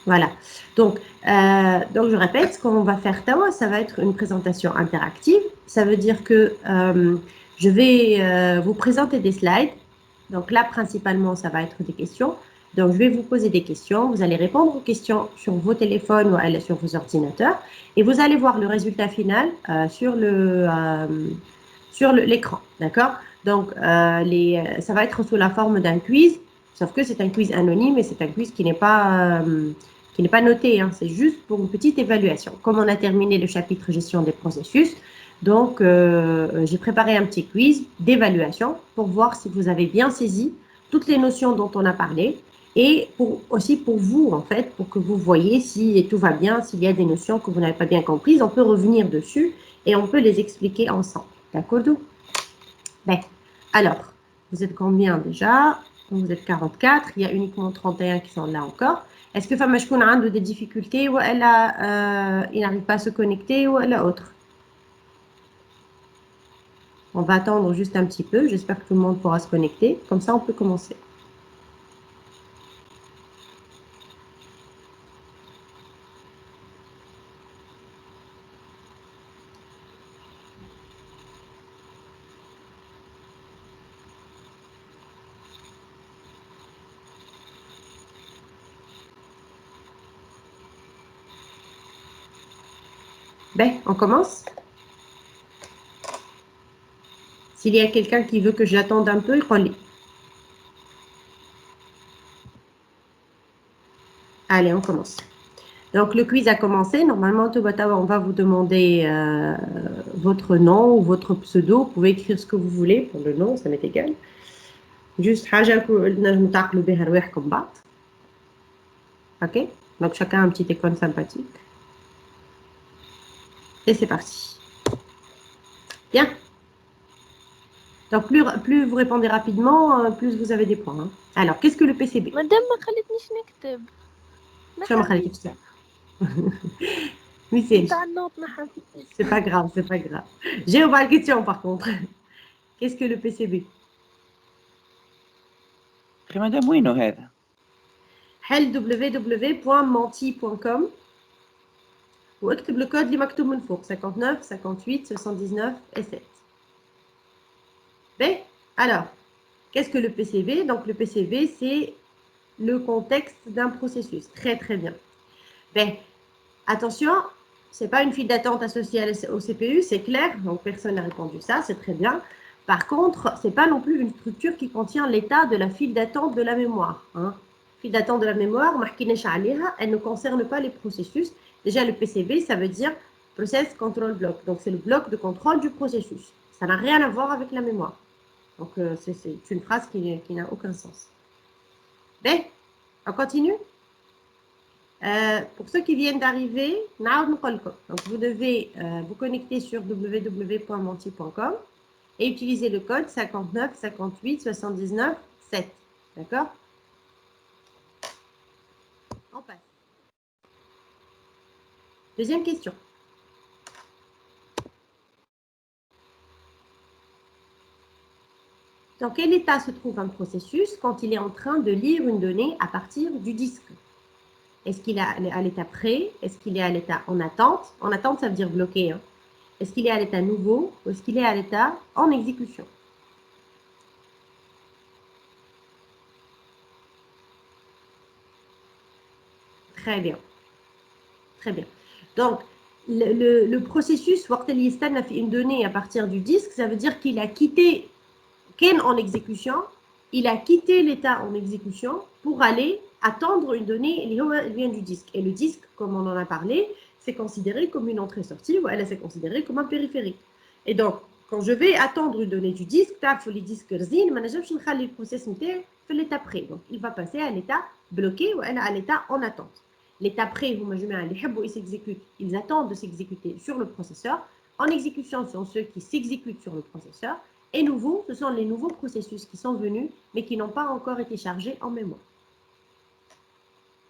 Voilà. Donc, je répète, ce qu'on va faire, ça va être une présentation interactive. Ça veut dire que je vais vous présenter des slides. Donc là, principalement, ça va être des questions. Donc, je vais vous poser des questions. Vous allez répondre aux questions sur vos téléphones ou sur vos ordinateurs. Et vous allez voir le résultat final sur l'écran. D'accord? Donc, ça va être sous la forme d'un quiz. Sauf que c'est un quiz anonyme et c'est un quiz qui n'est pas noté, hein, c'est juste pour une petite évaluation. Comme on a terminé le chapitre gestion des processus, donc j'ai préparé un petit quiz d'évaluation pour voir si vous avez bien saisi toutes les notions dont on a parlé et aussi pour vous, en fait, pour que vous voyez si tout va bien, s'il y a des notions que vous n'avez pas bien comprises, on peut revenir dessus et on peut les expliquer ensemble. D'accord? Ben, alors, vous êtes combien déjà? Vous êtes 44, il y a uniquement 31 qui sont là encore. Est-ce que femme a des difficultés ou il n'arrive pas à se connecter ou elle a autre? On va attendre juste un petit peu. J'espère que tout le monde pourra se connecter. Comme ça, on peut commencer. Ben, on commence. S'il y a quelqu'un qui veut que j'attende un peu, il relit. Allez, on commence. Donc, le quiz a commencé. Normalement, on va vous demander votre nom ou votre pseudo. Vous pouvez écrire ce que vous voulez pour le nom, ça m'est égal. Juste حاجة نجم تعقلوا بها رواحكم بعض. Ok? Donc, chacun a un petit icône sympathique. Et c'est parti. Bien. Donc, plus vous répondez rapidement, plus vous avez des points. Hein. Alors, qu'est-ce que le PCB? مادام ما خلتنيش نكتب شو ما خليك تكتب؟ مثال. تاع النوت ما حبيتش. C'est pas grave, c'est pas grave. J'ai une bonne question par contre. Qu'est-ce que le PCB? أخي مدام وينو هذا؟ حل www.menti.com واكتب le code اللي مكتوب من فوق 59 58 79 et 7. Ben, alors, qu'est-ce que le PCB? Donc, le PCB, c'est le contexte d'un processus. Très, très bien. Ben, attention, ce n'est pas une file d'attente associée au CPU, c'est clair. Donc, personne n'a répondu ça, c'est très bien. Par contre, ce n'est pas non plus une structure qui contient l'état de la file d'attente de la mémoire. Hein. File d'attente de la mémoire, elle ne concerne pas les processus. Déjà, le PCB, ça veut dire Process Control Block. Donc, c'est le bloc de contrôle du processus. Ça n'a rien à voir avec la mémoire. Donc, c'est une phrase qui n'a aucun sens. Ben, on continue. Pour ceux qui viennent d'arriver, donc vous devez vous connecter sur www.menti.com et utiliser le code 59 58 79 7. D'accord? On passe. Deuxième question. Dans quel état se trouve un processus quand il est en train de lire une donnée à partir du disque? Est-ce qu'il est à l'état prêt? Est-ce qu'il est à l'état en attente? En attente, ça veut dire bloqué. Hein. Est-ce qu'il est à l'état nouveau ou est-ce qu'il est à l'état en exécution? Très bien. Très bien. Donc, le processus, Wortel a fait une donnée à partir du disque, ça veut dire qu'il a quitté Ken en exécution, il a quitté l'état en exécution pour aller attendre une donnée qui vient du disque. Et le disque, comme on en a parlé, c'est considéré comme une entrée-sortie ou elle c'est considéré comme un périphérique. Et donc, quand je vais attendre une donnée du disque, il les disques RZIN, le processus fait l'état prêt. Donc, il va passer à l'état bloqué ou à l'état en attente. L'état prêt, ils attendent de s'exécuter sur le processeur. En exécution, ce sont ceux qui s'exécutent sur le processeur. Et nouveaux, ce sont les nouveaux processus qui sont venus, mais qui n'ont pas encore été chargés en mémoire.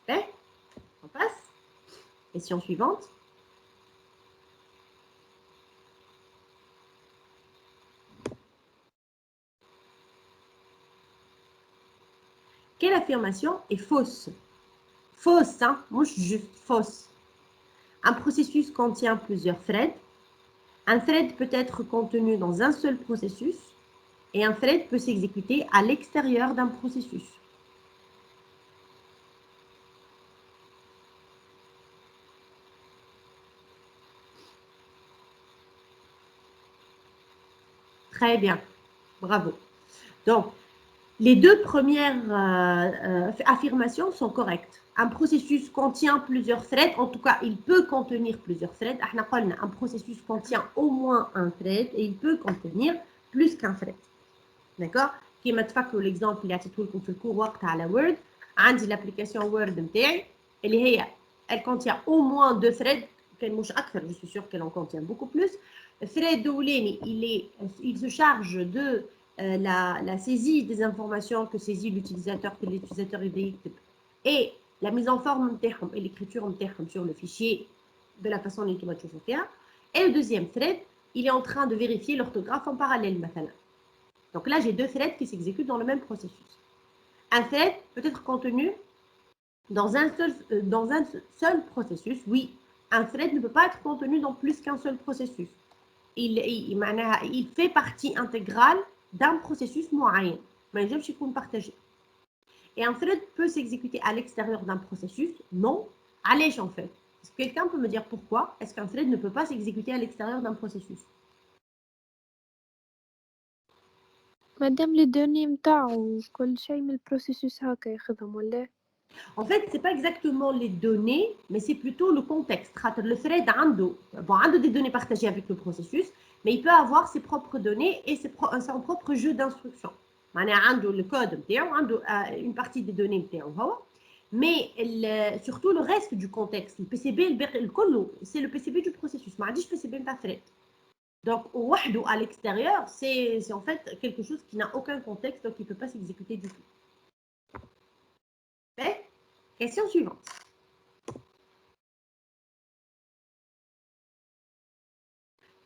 Ok? On passe. Question suivante. Quelle affirmation est fausse? fausse, hein, juste fausse. Un processus contient plusieurs threads. Un thread peut être contenu dans un seul processus et un thread peut s'exécuter à l'extérieur d'un processus. Très bien, bravo. Donc, les deux premières affirmations sont correctes. Un processus contient plusieurs threads, en tout cas, il peut contenir plusieurs threads. Un processus contient au moins un thread et il peut contenir plus qu'un thread. D'accord? كيما تفكروا l'exemple اللي عطيته لكم في الكور وقتها على وورد، عندي l'application وورد نتاعي اللي هي elle contient au moins deux threads, كان مش أكثر, je suis sûre qu'elle en contient beaucoup plus. Le thread الأولاني il se charge de la saisie des informations que saisit l'utilisateur, que l'utilisateur يكتب, et la mise en forme نتاعهم et l'écriture نتاعهم sur le fichier de la façon اللي انتم تشوفوا فيها. Et le deuxième thread, il est en train de vérifier l'orthographe en parallèle مثلا. Donc là, j'ai deux threads qui s'exécutent dans le même processus. Un thread peut être contenu dans un seul processus. Oui, un thread ne peut pas être contenu dans plus qu'un seul processus. Il fait partie intégrale d'un processus moyen. Mais je suis partagé. Et un thread peut s'exécuter à l'extérieur d'un processus. Non. Allez, en fait. Est-ce que quelqu'un peut me dire pourquoi est-ce qu'un thread ne peut pas s'exécuter à l'extérieur d'un processus? مادام لي دوني متاعو كل شيء من البروسيسوس هكا ياخذهم ولا؟ En fait, ce n'est pas exactement les données, mais c'est plutôt le contexte. Le thread a des données partagées avec le processus, mais il peut avoir ses propres données et son propre jeu d'instructions. Le code, une partie des données, mais surtout le reste du contexte. Le PCB, c'est le PCB du processus. Je PCB thread. Donc, à l'extérieur, c'est en fait quelque chose qui n'a aucun contexte, donc il ne peut pas s'exécuter du tout. Okay? Question suivante.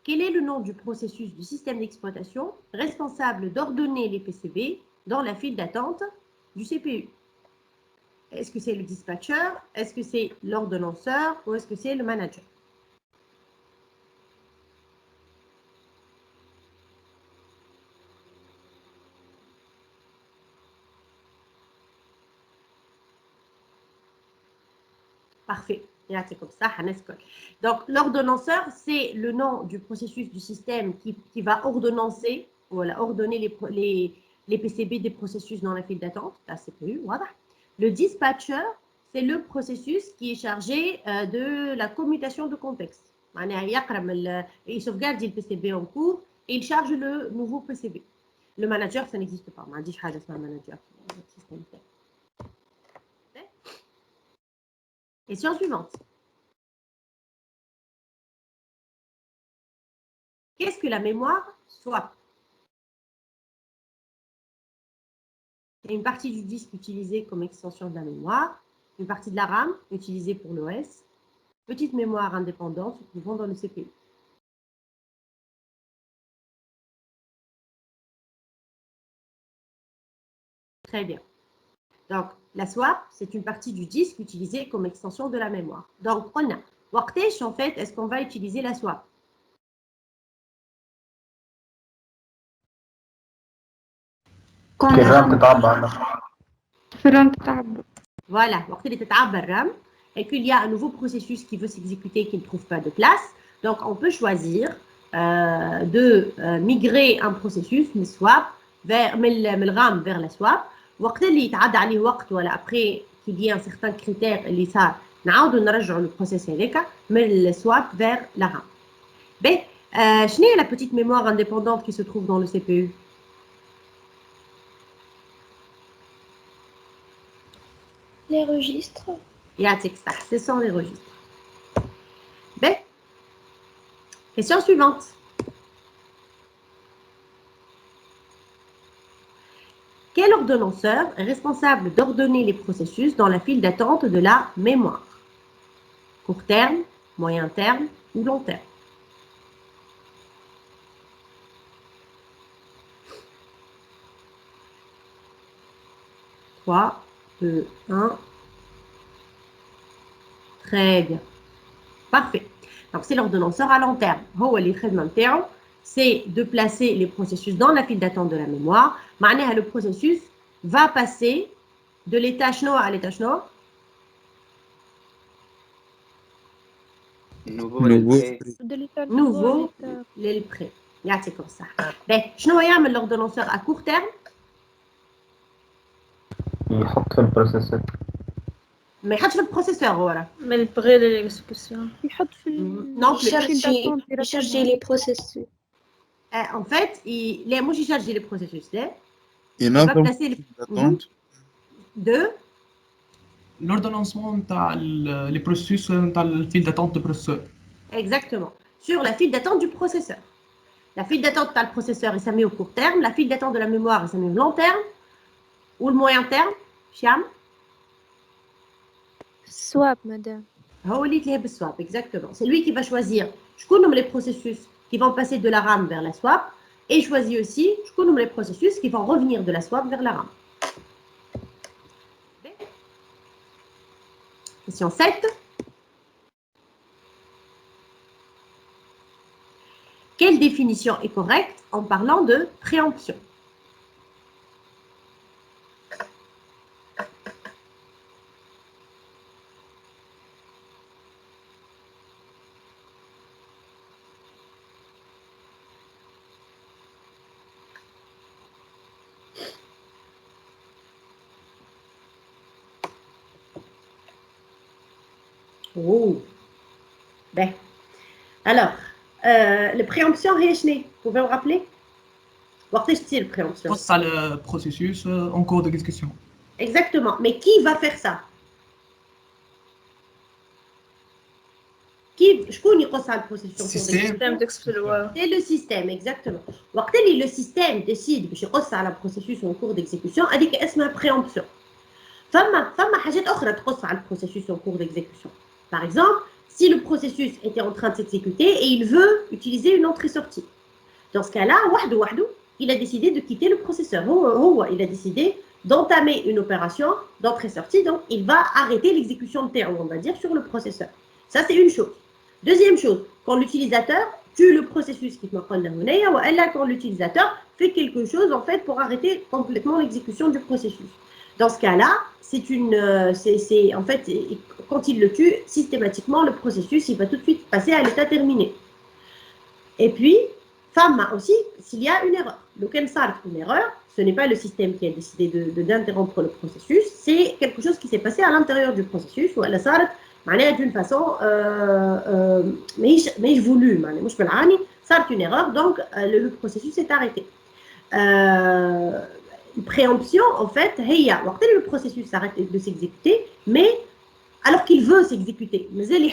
Quel est le nom du processus du système d'exploitation responsable d'ordonner les PCB dans la file d'attente du CPU? Est-ce que c'est le dispatcher? Est-ce que c'est l'ordonnanceur? Ou est-ce que c'est le manager? Parfait. C'est comme ça. Donc, l'ordonnanceur, c'est le nom du processus du système qui va ordonnancer, voilà, ordonner les PCB des processus dans la file d'attente, la CPU. Voilà. Le dispatcher, c'est le processus qui est chargé de la commutation de contexte. Il sauvegarde le PCB en cours et il charge le nouveau PCB. Le manager, ça n'existe pas. On dit que c'est un manager. Question suivante. Qu'est-ce que la mémoire swap? C'est une partie du disque utilisée comme extension de la mémoire, une partie de la RAM utilisée pour l'OS, petite mémoire indépendante se trouvant dans le CPU. Très bien. Donc, la swap, c'est une partie du disque utilisée comme extension de la mémoire. Donc, on a وقتاش en fait est-ce qu'on va utiliser la swap? Voilà, et qu'il y a un nouveau processus qui veut s'exécuter qui ne trouve pas de place. Donc, on peut choisir de migrer un processus, le swap, vers le RAM vers la swap. Après qu'il y ait un certain critère, نعاودوا نرجعوا le process هذاك من le swap vers la RAM. شنو هي la petite mémoire indépendante qui se trouve dans le CPU? Les registres. Ce sont les registres. Question suivante. Quel ordonnanceur est responsable d'ordonner les processus dans la file d'attente de la mémoire? Court terme, moyen terme ou long terme? Trois, deux, un. Très bien. Parfait. Donc, c'est l'ordonnanceur à long terme. C'est de placer les processus dans la file d'attente de la mémoire. معناها le processus va passer de l'état شنو à l'état شنو nouveau Nouveau للبري. prix. de l'état nouveau l'état للبري. يعطيكم الصحة. شنو يعمل l'ordonnanceur à court terme؟ يحط في البروسيسور. ما يحطش في البروسيسور هو راه. من البغي للإكسكيوسيون يحط في Non plus. يشارجي لي بروسيسور. En fait, les مش يشارجي les processus. Il va a comme placer les d'attente. de L'ordonnancement تاع les processus تاع الفيل d'attente de processeur. Exactement. Sur la file d'attente du processeur. La file d'attente par le processeur, il s'est au court terme. La file d'attente de la mémoire, il s'est au long terme. Ou le moyen terme. Chiam. swap madame. Swap, exactement. C'est lui qui va choisir. Je connais les processus qui vont passer de la RAM vers la swap. Et je choisis aussi, je connais les processus qui vont revenir de la swap vers la RAM. Question 7. Quelle définition est correcte en parlant de préemption? Oh. Ben. Alors, le préemption, vous pouvez vous rappeler? Quel préemption? C'est le processus en cours d'exécution. Exactement. Mais qui va faire ça? Je connais quoi ça le processus en cours d'exécution? C'est le système, exactement. Le système décide de faire le processus en cours d'exécution, avec une préemption. فما حاجات أخرى تخص على البروسيسوس en cours d'exécution. Par exemple, si le processus était en train de s'exécuter et il veut utiliser une entrée-sortie. Dans ce cas-là, il a décidé de quitter le processeur. Il a décidé d'entamer une opération d'entrée-sortie, donc il va arrêter l'exécution de terme, on va dire, sur le processeur. Ça, c'est une chose. Deuxième chose, quand l'utilisateur tue le processus qui quand l'utilisateur fait quelque chose en fait pour arrêter complètement l'exécution du processus. Dans ce cas-là, en fait, quand il le tue, systématiquement, le processus, il va tout de suite passer à l'état terminé. Et puis, femme aussi, s'il y a une erreur. Lequel sort une erreur, ce n'est pas le système qui a décidé d'interrompre le processus, c'est quelque chose qui s'est passé à l'intérieur du processus, ou elle sort d'une façon, mais je voulu, sort une erreur, donc le processus est arrêté. Préemption, en fait, le processus arrête de s'exécuter, mais alors qu'il veut s'exécuter, mais il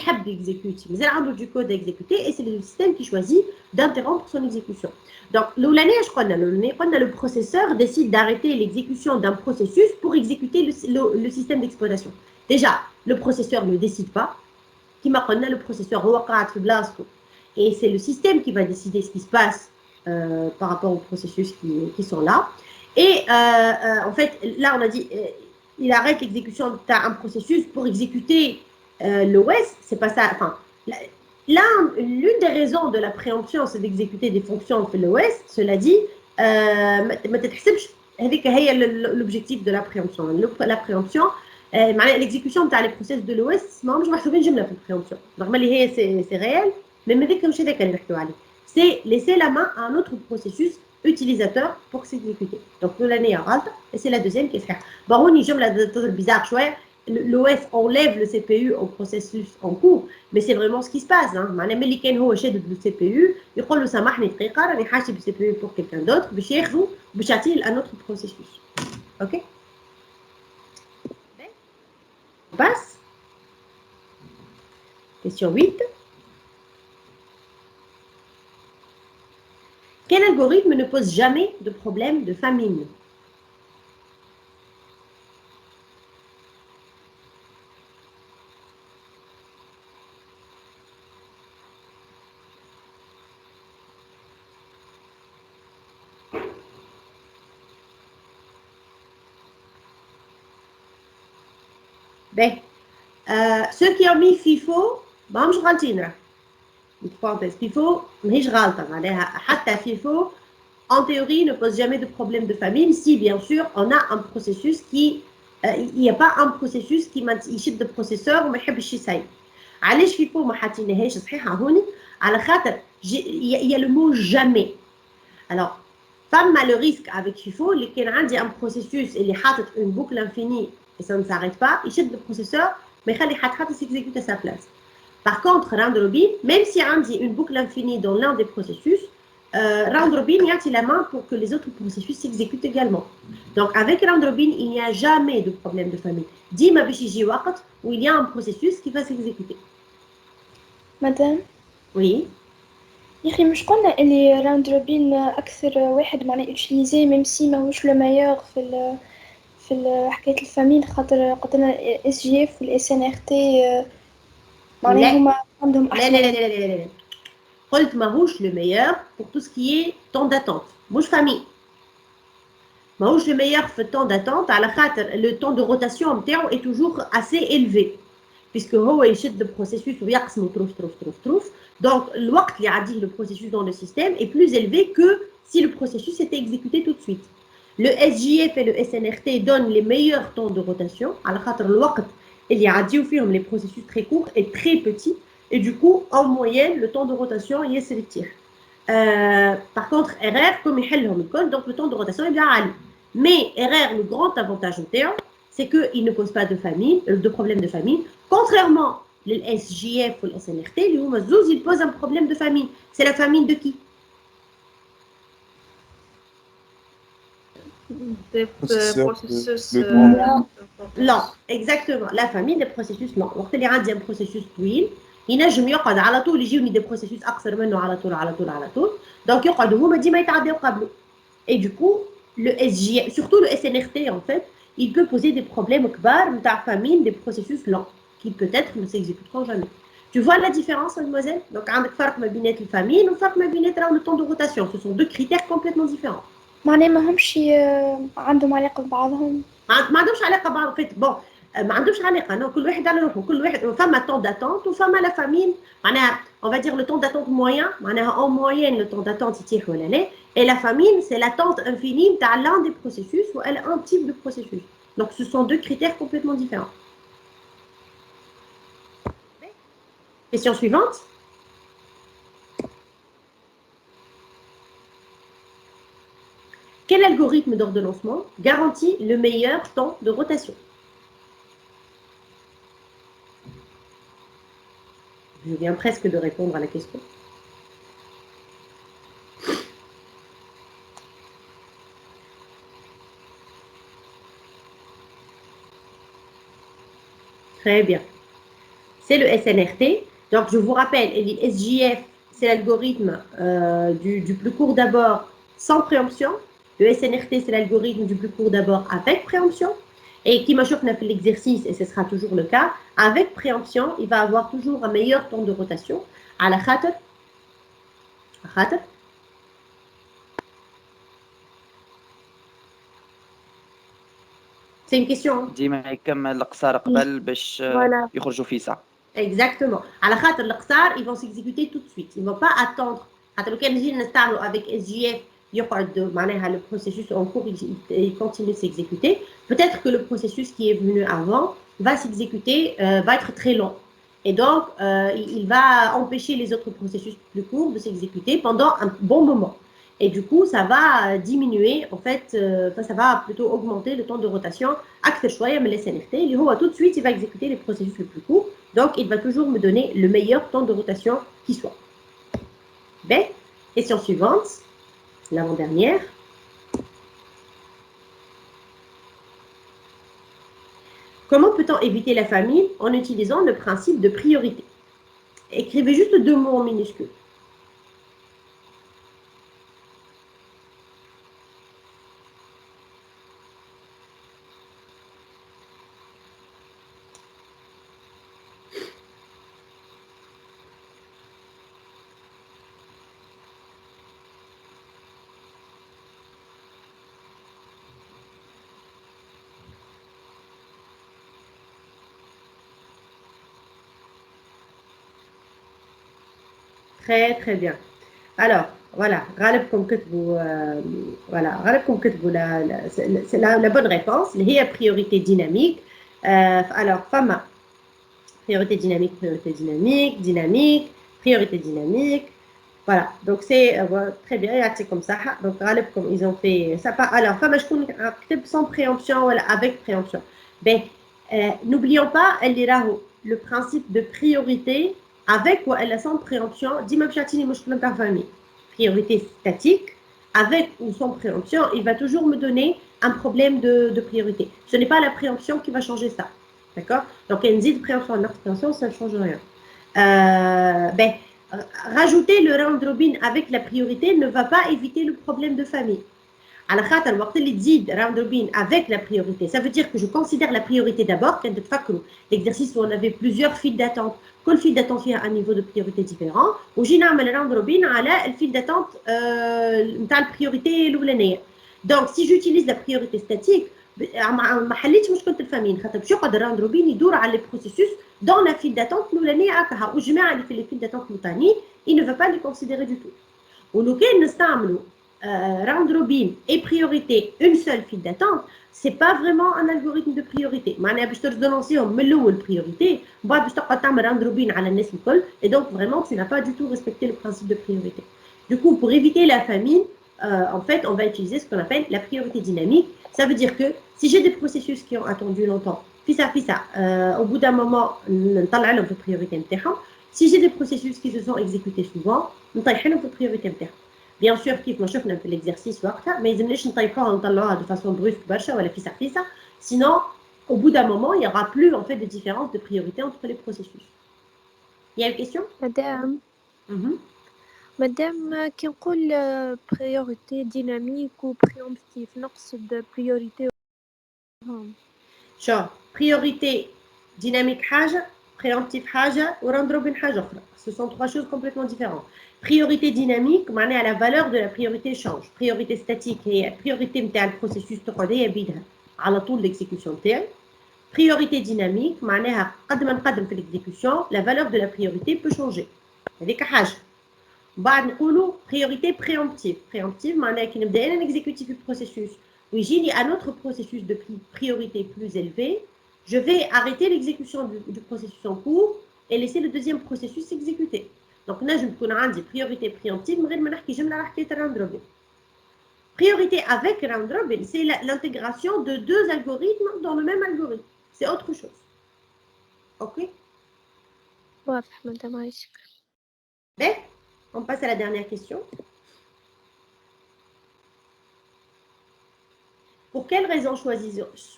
a du code à exécuter, et c'est le système qui choisit d'interrompre son exécution. Donc, le processeur décide d'arrêter l'exécution d'un processus pour exécuter le système d'exploitation. Déjà, le processeur ne décide pas, le processeur et c'est le système qui va décider ce qui se passe par rapport aux processus qui sont là. Et en fait, là, on a dit, il arrête l'exécution d'un processus pour exécuter l'OS. C'est pas ça. Enfin, là, l'une des raisons de la préemption, c'est d'exécuter des fonctions de l'OS. Cela dit, l'objectif de la préemption. La préemption, l'exécution des processus de l'OS, c'est préemption. Normalement, c'est réel, mais c'est laisser la main à un autre processus utilisateur pour s'exécuter. Donc, l'année à et c'est la deuxième qui est faire. Bon, bizarre, chouette. L'OS enlève le CPU au processus en cours, mais c'est vraiment ce qui se passe. اللي كان هو شادد le CPU يقول له سامحني دقيقة راني حاشب le CPU pour quelqu'un d'autre باش ياخذوا باش يعطيه un autre processus. OK? On passe. Question 8. Quel algorithme ne pose jamais de problème de famine? Ben, ceux qui ont mis FIFO ماهمش غالطين راه. parenthèse FIFO ماهيش غالطة معناها حتى FIFO en théorie ne pose jamais de problème de famine si bien sûr on a un processus qui il n'y a pas un processus qui يشد البروسيسور وما يحبش يسيب. علاش FIFO ما حاطينهاش صحيحة هوني على خاطر il y a le mot jamais. Alors فما le risque avec FIFO اللي كان عندي un processus اللي حاطط une boucle infinie et ça ne s'arrête pas يشد البروسيسور ما يخلي حتى s'exécute à sa place. Par contre, round robin, même si on dit une boucle infinie dans l'un des processus, round robin y a la main pour que les autres processus s'exécutent également. Donc, avec round robin, il n'y a jamais de problème de famille. Dima bishiji waqt où il y a un processus qui va s'exécuter. Madame, Oui. يا أخي مش قلنا اللي راوند روبين أكثر واحد معناه يوتيليزي ميم سي ماهوش لو مايور في حكاية الفامين خاطر قلنا اس جي اف والاس ان ار تي معناها هما عندهم لا أحسن. لا لا لا لا لا. قلت ماهوش le meilleur pour tout ce qui est temps d'attente. مش famille. ماهوش le meilleur في le temps d'attente على خاطر le temps de rotation نتاعو est toujours assez élevé. puisque هو يشد البروسيسوس ويقسمه تروف. Donc, الوقت اللي يعديه le processus dans le système est plus élevé que si le processus était exécuté tout de suite. Le SJF et le SNRT donnent les meilleurs temps de rotation. على خاطر الوقت اللي يعديو فيهم les processus très courts est très petit. Et du coup, en moyenne, le temps de rotation ياسر كتير. Par contre, RR, comme يحلهم الكل, donc le temps de rotation est bien عالي. Mais RR, le grand avantage نتاعو, c'est qu'il ne pose pas de problème de famine. Contrairement au SJF ou le SNRT, il pose un problème de famine. C'est la famine de qui? Des processus lents. Exactement. La famine des processus lents. وقت اللي عندي un processus طويل ينجم يقعد على طول يجيوني des processus أقصر منه على طول. Donc يقعدوا هما ديما يتعداو قبله. Et du coup, le SJF, surtout le SNRT en fait, il peut poser des problèmes كبار نتاع famine des processus lents qui peut-être ne s'exécuteront jamais. Tu vois la différence, mademoiselle? Donc, عندك فرق ما بينات الفامين وفرق ما بينات le temps de rotation. Ce sont deux critères complètement différents. معناها ماهمش عندهم علاقة ببعضهم. ما عندهمش علاقة ببعض. fait bon ما عندهمش علاقة. non كل واحد على روحه. كل واحد فما temps d'attente وفما la famine. معناها on va dire le temps d'attente moyen. معناها en moyenne le temps d'attente يتيح ولا لا. Et la famine c'est l'attente infinie نتاع l'un des processus ou un type de processus. Donc ce sont deux critères complètement différents. Question suivante. Quel algorithme d'ordonnancement garantit le meilleur temps de rotation? Je viens presque de répondre à la question. Très bien. C'est le SNRT. Donc, je vous rappelle, SJF, c'est l'algorithme du plus court d'abord sans préemption. Le SNRT, c'est l'algorithme du plus court d'abord avec préemption. Et qui m'a fait l'exercice, et ce sera toujours le cas, avec préemption, il va avoir toujours un meilleur temps de rotation. À la khater. C'est une question. ديما يكمل القصار قبل باش يخرجوا في ساعة. Exactement. À la khater, l'qsar, ils vont s'exécuter tout de suite. Ils ne vont pas attendre. Avec SJF, le processus en cours, il continue de s'exécuter. Peut-être que le processus qui est venu avant va s'exécuter, va être très long. Et donc, il va empêcher les autres processus plus courts de s'exécuter pendant un bon moment. Et du coup, ça va diminuer, en fait, ça va plutôt augmenter le temps de rotation. Acte choix, mais les SNRT, tout de suite, il va exécuter les processus les plus courts. Donc, il va toujours me donner le meilleur temps de rotation qui soit. Bien, question suivante, l'avant-dernière. Comment peut-on éviter la famine en utilisant le principe de priorité? Écrivez juste 2 mots en minuscules. Très très bien. Alors, voilà, غالبكم كتبوا voilà, غالبكم كتبوا c'est la bonne réponse, اللي هي priorité dynamique. Alors, فما priorité dynamique, priorité dynamique. Voilà, donc c'est très bien, c'est comme ça. Donc, غالبكم ils ont fait ça. Alors, فما شكون كتب sans préemption ولا avec préemption. Ben, n'oublions pas, اللي راهو le principe de priorité avec ou sans préemption, ديما باش يعطيني مشكل نتاع فامي. Priorité statique, avec ou sans préemption, il va toujours me donner un problème de priorité. Ce n'est pas la préemption qui va changer ça. D'accord? Donc, il y a une zone de préemption, une autre préemption, ça ne change rien. Rajouter le round robin avec la priorité ne va pas éviter le problème de famille. على خاطر وقت اللي تزيد راوند روبين avec la priorité, ça veut dire que je considère la priorité d'abord. كان تتفكروا l'exercice où on avait plusieurs files d'attente, كل file d'attente فيها un niveau de priorité différent, وجي نعمل راوند روبين على الفيل داتونت نتاع البريوريتي الاولانيه. دونك سي جوتيليز لا بريوريتي ستاتيك ما حليتش مشكله الفامين، خاطر باش يقعد الراوند روبين يدور على لي بروسيسوس دون لا فيل داتونت الاولانيه هكاها، وجماعه اللي في لي فيل داتونت الثانيين il ne va pas les considérer du tout. ولو كان نستعملوا round robin et priorité une seule file d'attente, c'est pas vraiment un algorithme de priorité. معناها باش تردونسيهم من الاول priorité، بعد باش تبقى تعمل round robin على الناس الكل، et donc vraiment tu n'as pas du tout respecté le principe de priorité. Du coup, pour éviter la famine, en fait, on va utiliser ce qu'on appelle la priorité dynamique. Ça veut dire que si j'ai des processus qui ont attendu longtemps, au bout d'un moment, نطلع لهم في priorité نتاعهم. Si j'ai des processus qui se sont exécutés souvent, نطيح لهم في priorité نتاعهم. Bien sûr, كيف ما شفنا في l'exercice وقتها ما يلزمناش نطيحوها ونطلعوها de façon brusque برشا ولا فيسا. Sinon, au bout d'un moment, il n'y aura plus en fait de différence de priorité entre les processus. Il y a une question? مادام كي نقول priorité dynamique و préemptif نقصد priorité شو priorité dynamique حاجة، préemptif حاجة وراوند روبين حاجة أخرى. Ce sont trois choses complètement différentes. Priorité dynamique, معناها la valeur de la priorité change. Priorité statique هي priorité نتاع البروسيسوس تقعد هي بيدها على طول l'exécution نتاعي. Priorité dynamique معناها قد ما نقدم في l'exécution la valeur de la priorité peut changer. هذيك حاجة. بعد نقولوا priorité préemptive. Préemptive معناها كي نبدا انا نكزيكوتي في البروسيسوس ويجيني un autre processus de priorité plus élevé, je vais arrêter l'exécution du processus en cours et laisser le deuxième processus s'exécuter. Donc, نجم تكون عندي priorité préemptive من غير ما نحكي جملة على حكاية round robin. Priorité avec round robin, c'est l'intégration de deux algorithmes dans le même algorithme. C'est autre chose. Ok? واضح مادام عايشك. On passe à la dernière question. Pour quelle raison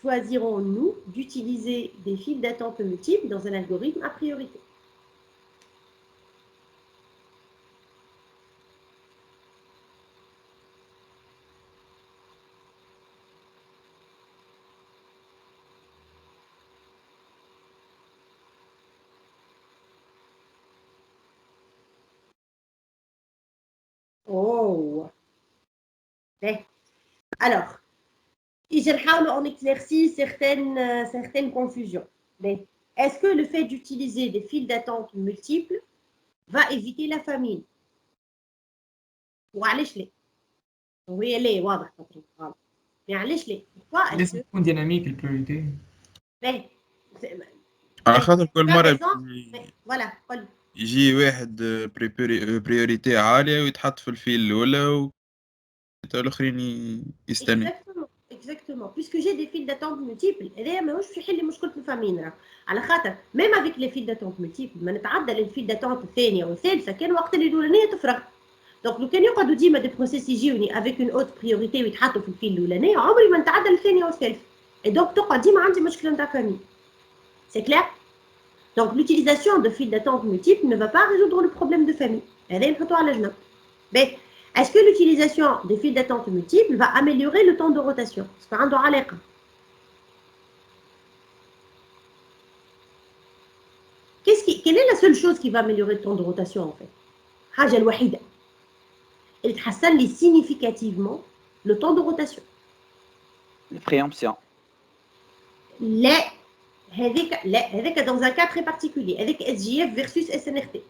choisirons-nous d'utiliser des files d'attente multiples dans un algorithme à priorité? Oh! Alors, je vais en éclaircir certaines confusions. Est-ce que le fait d'utiliser des files d'attente multiples va éviter la famine? وعلاش ليه؟ وهي ليه واضح طبعا. mais علاش ليه؟ لازم تكون ديناميك البريوريتي. على خاطر كل مرة فوالا قول يجي واحد بريوريتي عالية ويتحط في الفيل الأولى والآخرين يستنى. Exactement. Puisque j'ai des files d'attente multiples, هذايا ماهوش باش يحل لي مشكلة الفامين راه. على خاطر même avec les files d'attente multiples ما نتعدى للفيل d'attente الثانية والثالثة كان وقت اللي الأولانية تفرغ. دونك لو كان يقعدوا ديما دي بروسيس يجيوني avec une haute priorité ويتحطوا في الفيل الأولانية عمري ما نتعدى للثانية والثالثة. Et donc تقعد ديما عندي مشكلة نتاع فامين. C'est clair? Donc l'utilisation de files d'attente multiples ne va pas résoudre le problème de famille. هذايا نحطوها على جنب. Est-ce que l'utilisation des files d'attente multiples va améliorer le temps de rotation? Quelle est la seule chose qui va améliorer le temps de rotation en fait? الحاجة الوحيدة اللي تحسن لي significativement le temps de rotation. La préemption. هذاك dans un cas très particulier avec SJF versus SNRT.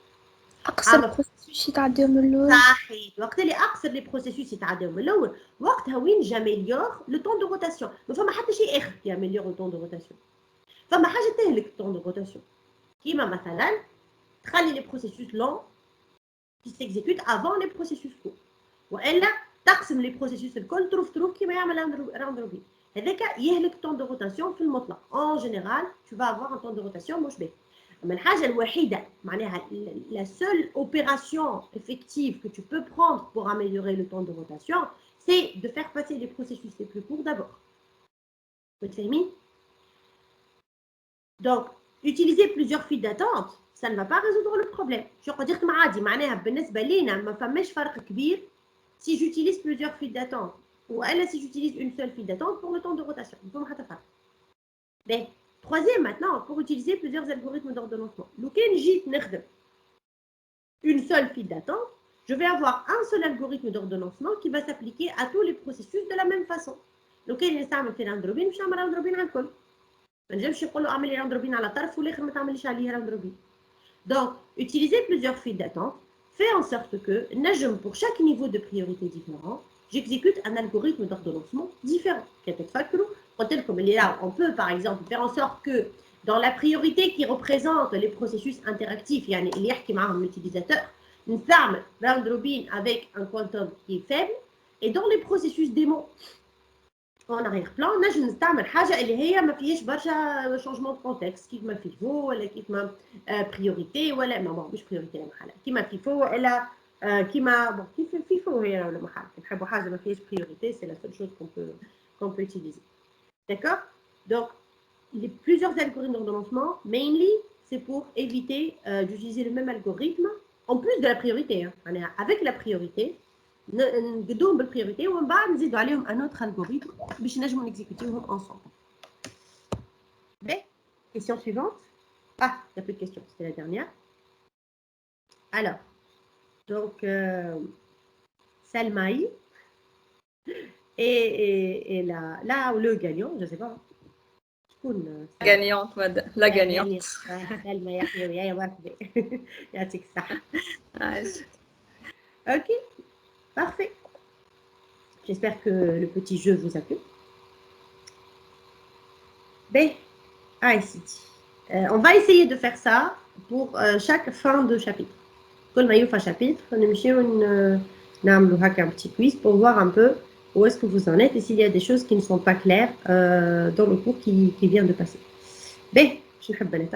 أقصر بروسيسوس يتعداو من الأول. صحيح، وقت اللي أقصر لي بروسيسوس يتعداو من الأول وقتها وين جاميليور لو طون دو روتاسيون. ما فما حتى شيء آخر ياميليور لو طون دو روتاسيون. فما حاجة تهلك الطون دو روتاسيون كيما مثلا تخلي لي بروسيسوس لون qui s'exécutent avant les processus courts. والا تقسم لي بروسيسوس الكل تروف كيما يعمل راوند روبين. هذاك يهلك طون دو روتاسيون في المطلق. En général, tu vas avoir un temps de rotation مش باهي. أما الحاجة الوحيدة معناها la seule opération effective que tu peux prendre pour améliorer le temps de rotation, c'est de faire passer les processus les plus courts d'abord. متفاهمين؟ Donc, utiliser plusieurs files d'attente, ça ne va pas résoudre le problème. Je peux dire que عادي معناها بالنسبة لينا ما فماش فرق كبير si j'utilise plusieurs files d'attente ou alors si j'utilise une seule file d'attente pour le temps de rotation. ما حتى فرق. Ben, troisième maintenant, pour utiliser plusieurs algorithmes d'ordonnancement. لوكان جيت نخدم une seule file d'attente, je vais avoir un seul algorithme d'ordonnancement qui va s'appliquer à tous les processus de la même façon. لوكان نستعمل في راوند روبين باش نعمل راوند روبين على الكل. ما نجمش نقول له اعمل لي راوند روبين على طرف والاخر ما تعمليش عليه راوند روبين. Donc, utiliser plusieurs files d'attente fait en sorte que, pour chaque niveau de priorité différent, j'exécute un algorithme d'ordonnancement différent. On peut par exemple faire en sorte que dans la priorité qui représente les processus interactifs, il y a l'utilisateur, nous ferme round robin avec un quantum qui est faible, et dans les processus démo en arrière-plan, نجم نستعمل حاجة اللي هي ما فيهاش برشا changement de contexte كيما FIFO ولا كيما priorité ولا مش priorité لا محل كيما FIFO ولا كيما كيف FIFO هي ولا محل نحبوا حاجة ما فيهاش priorité, c'est la seule chose qu'on peut utiliser. D'accord? Donc les plusieurs algorithmes d'ordonnancement, mainly, c'est pour éviter d'utiliser le même algorithme en plus de la priorité. Avec la priorité, نقدوهم بالpriorité ومن بعد نزيدوا عليهم un autre algorithme باش نجموا نexécuter ensemble. B. Question suivante. Ah, il n'y a plus de questions, c'était la dernière. Alors, donc, Salmaï et là le gagnant, je ne sais pas. Gagnante, madame. La gagnante. Salma يا واحدة يعطيك الصحة. Ok. Parfait. J'espère que le petit jeu vous a plu. Ben, ICT. On va essayer de faire ça pour chaque fin de chapitre. Quand on a un chapitre, on a un petit quiz pour voir un peu où est-ce que vous en êtes et s'il y a des choses qui ne sont pas claires dans le cours qui vient de passer. Ben, je vais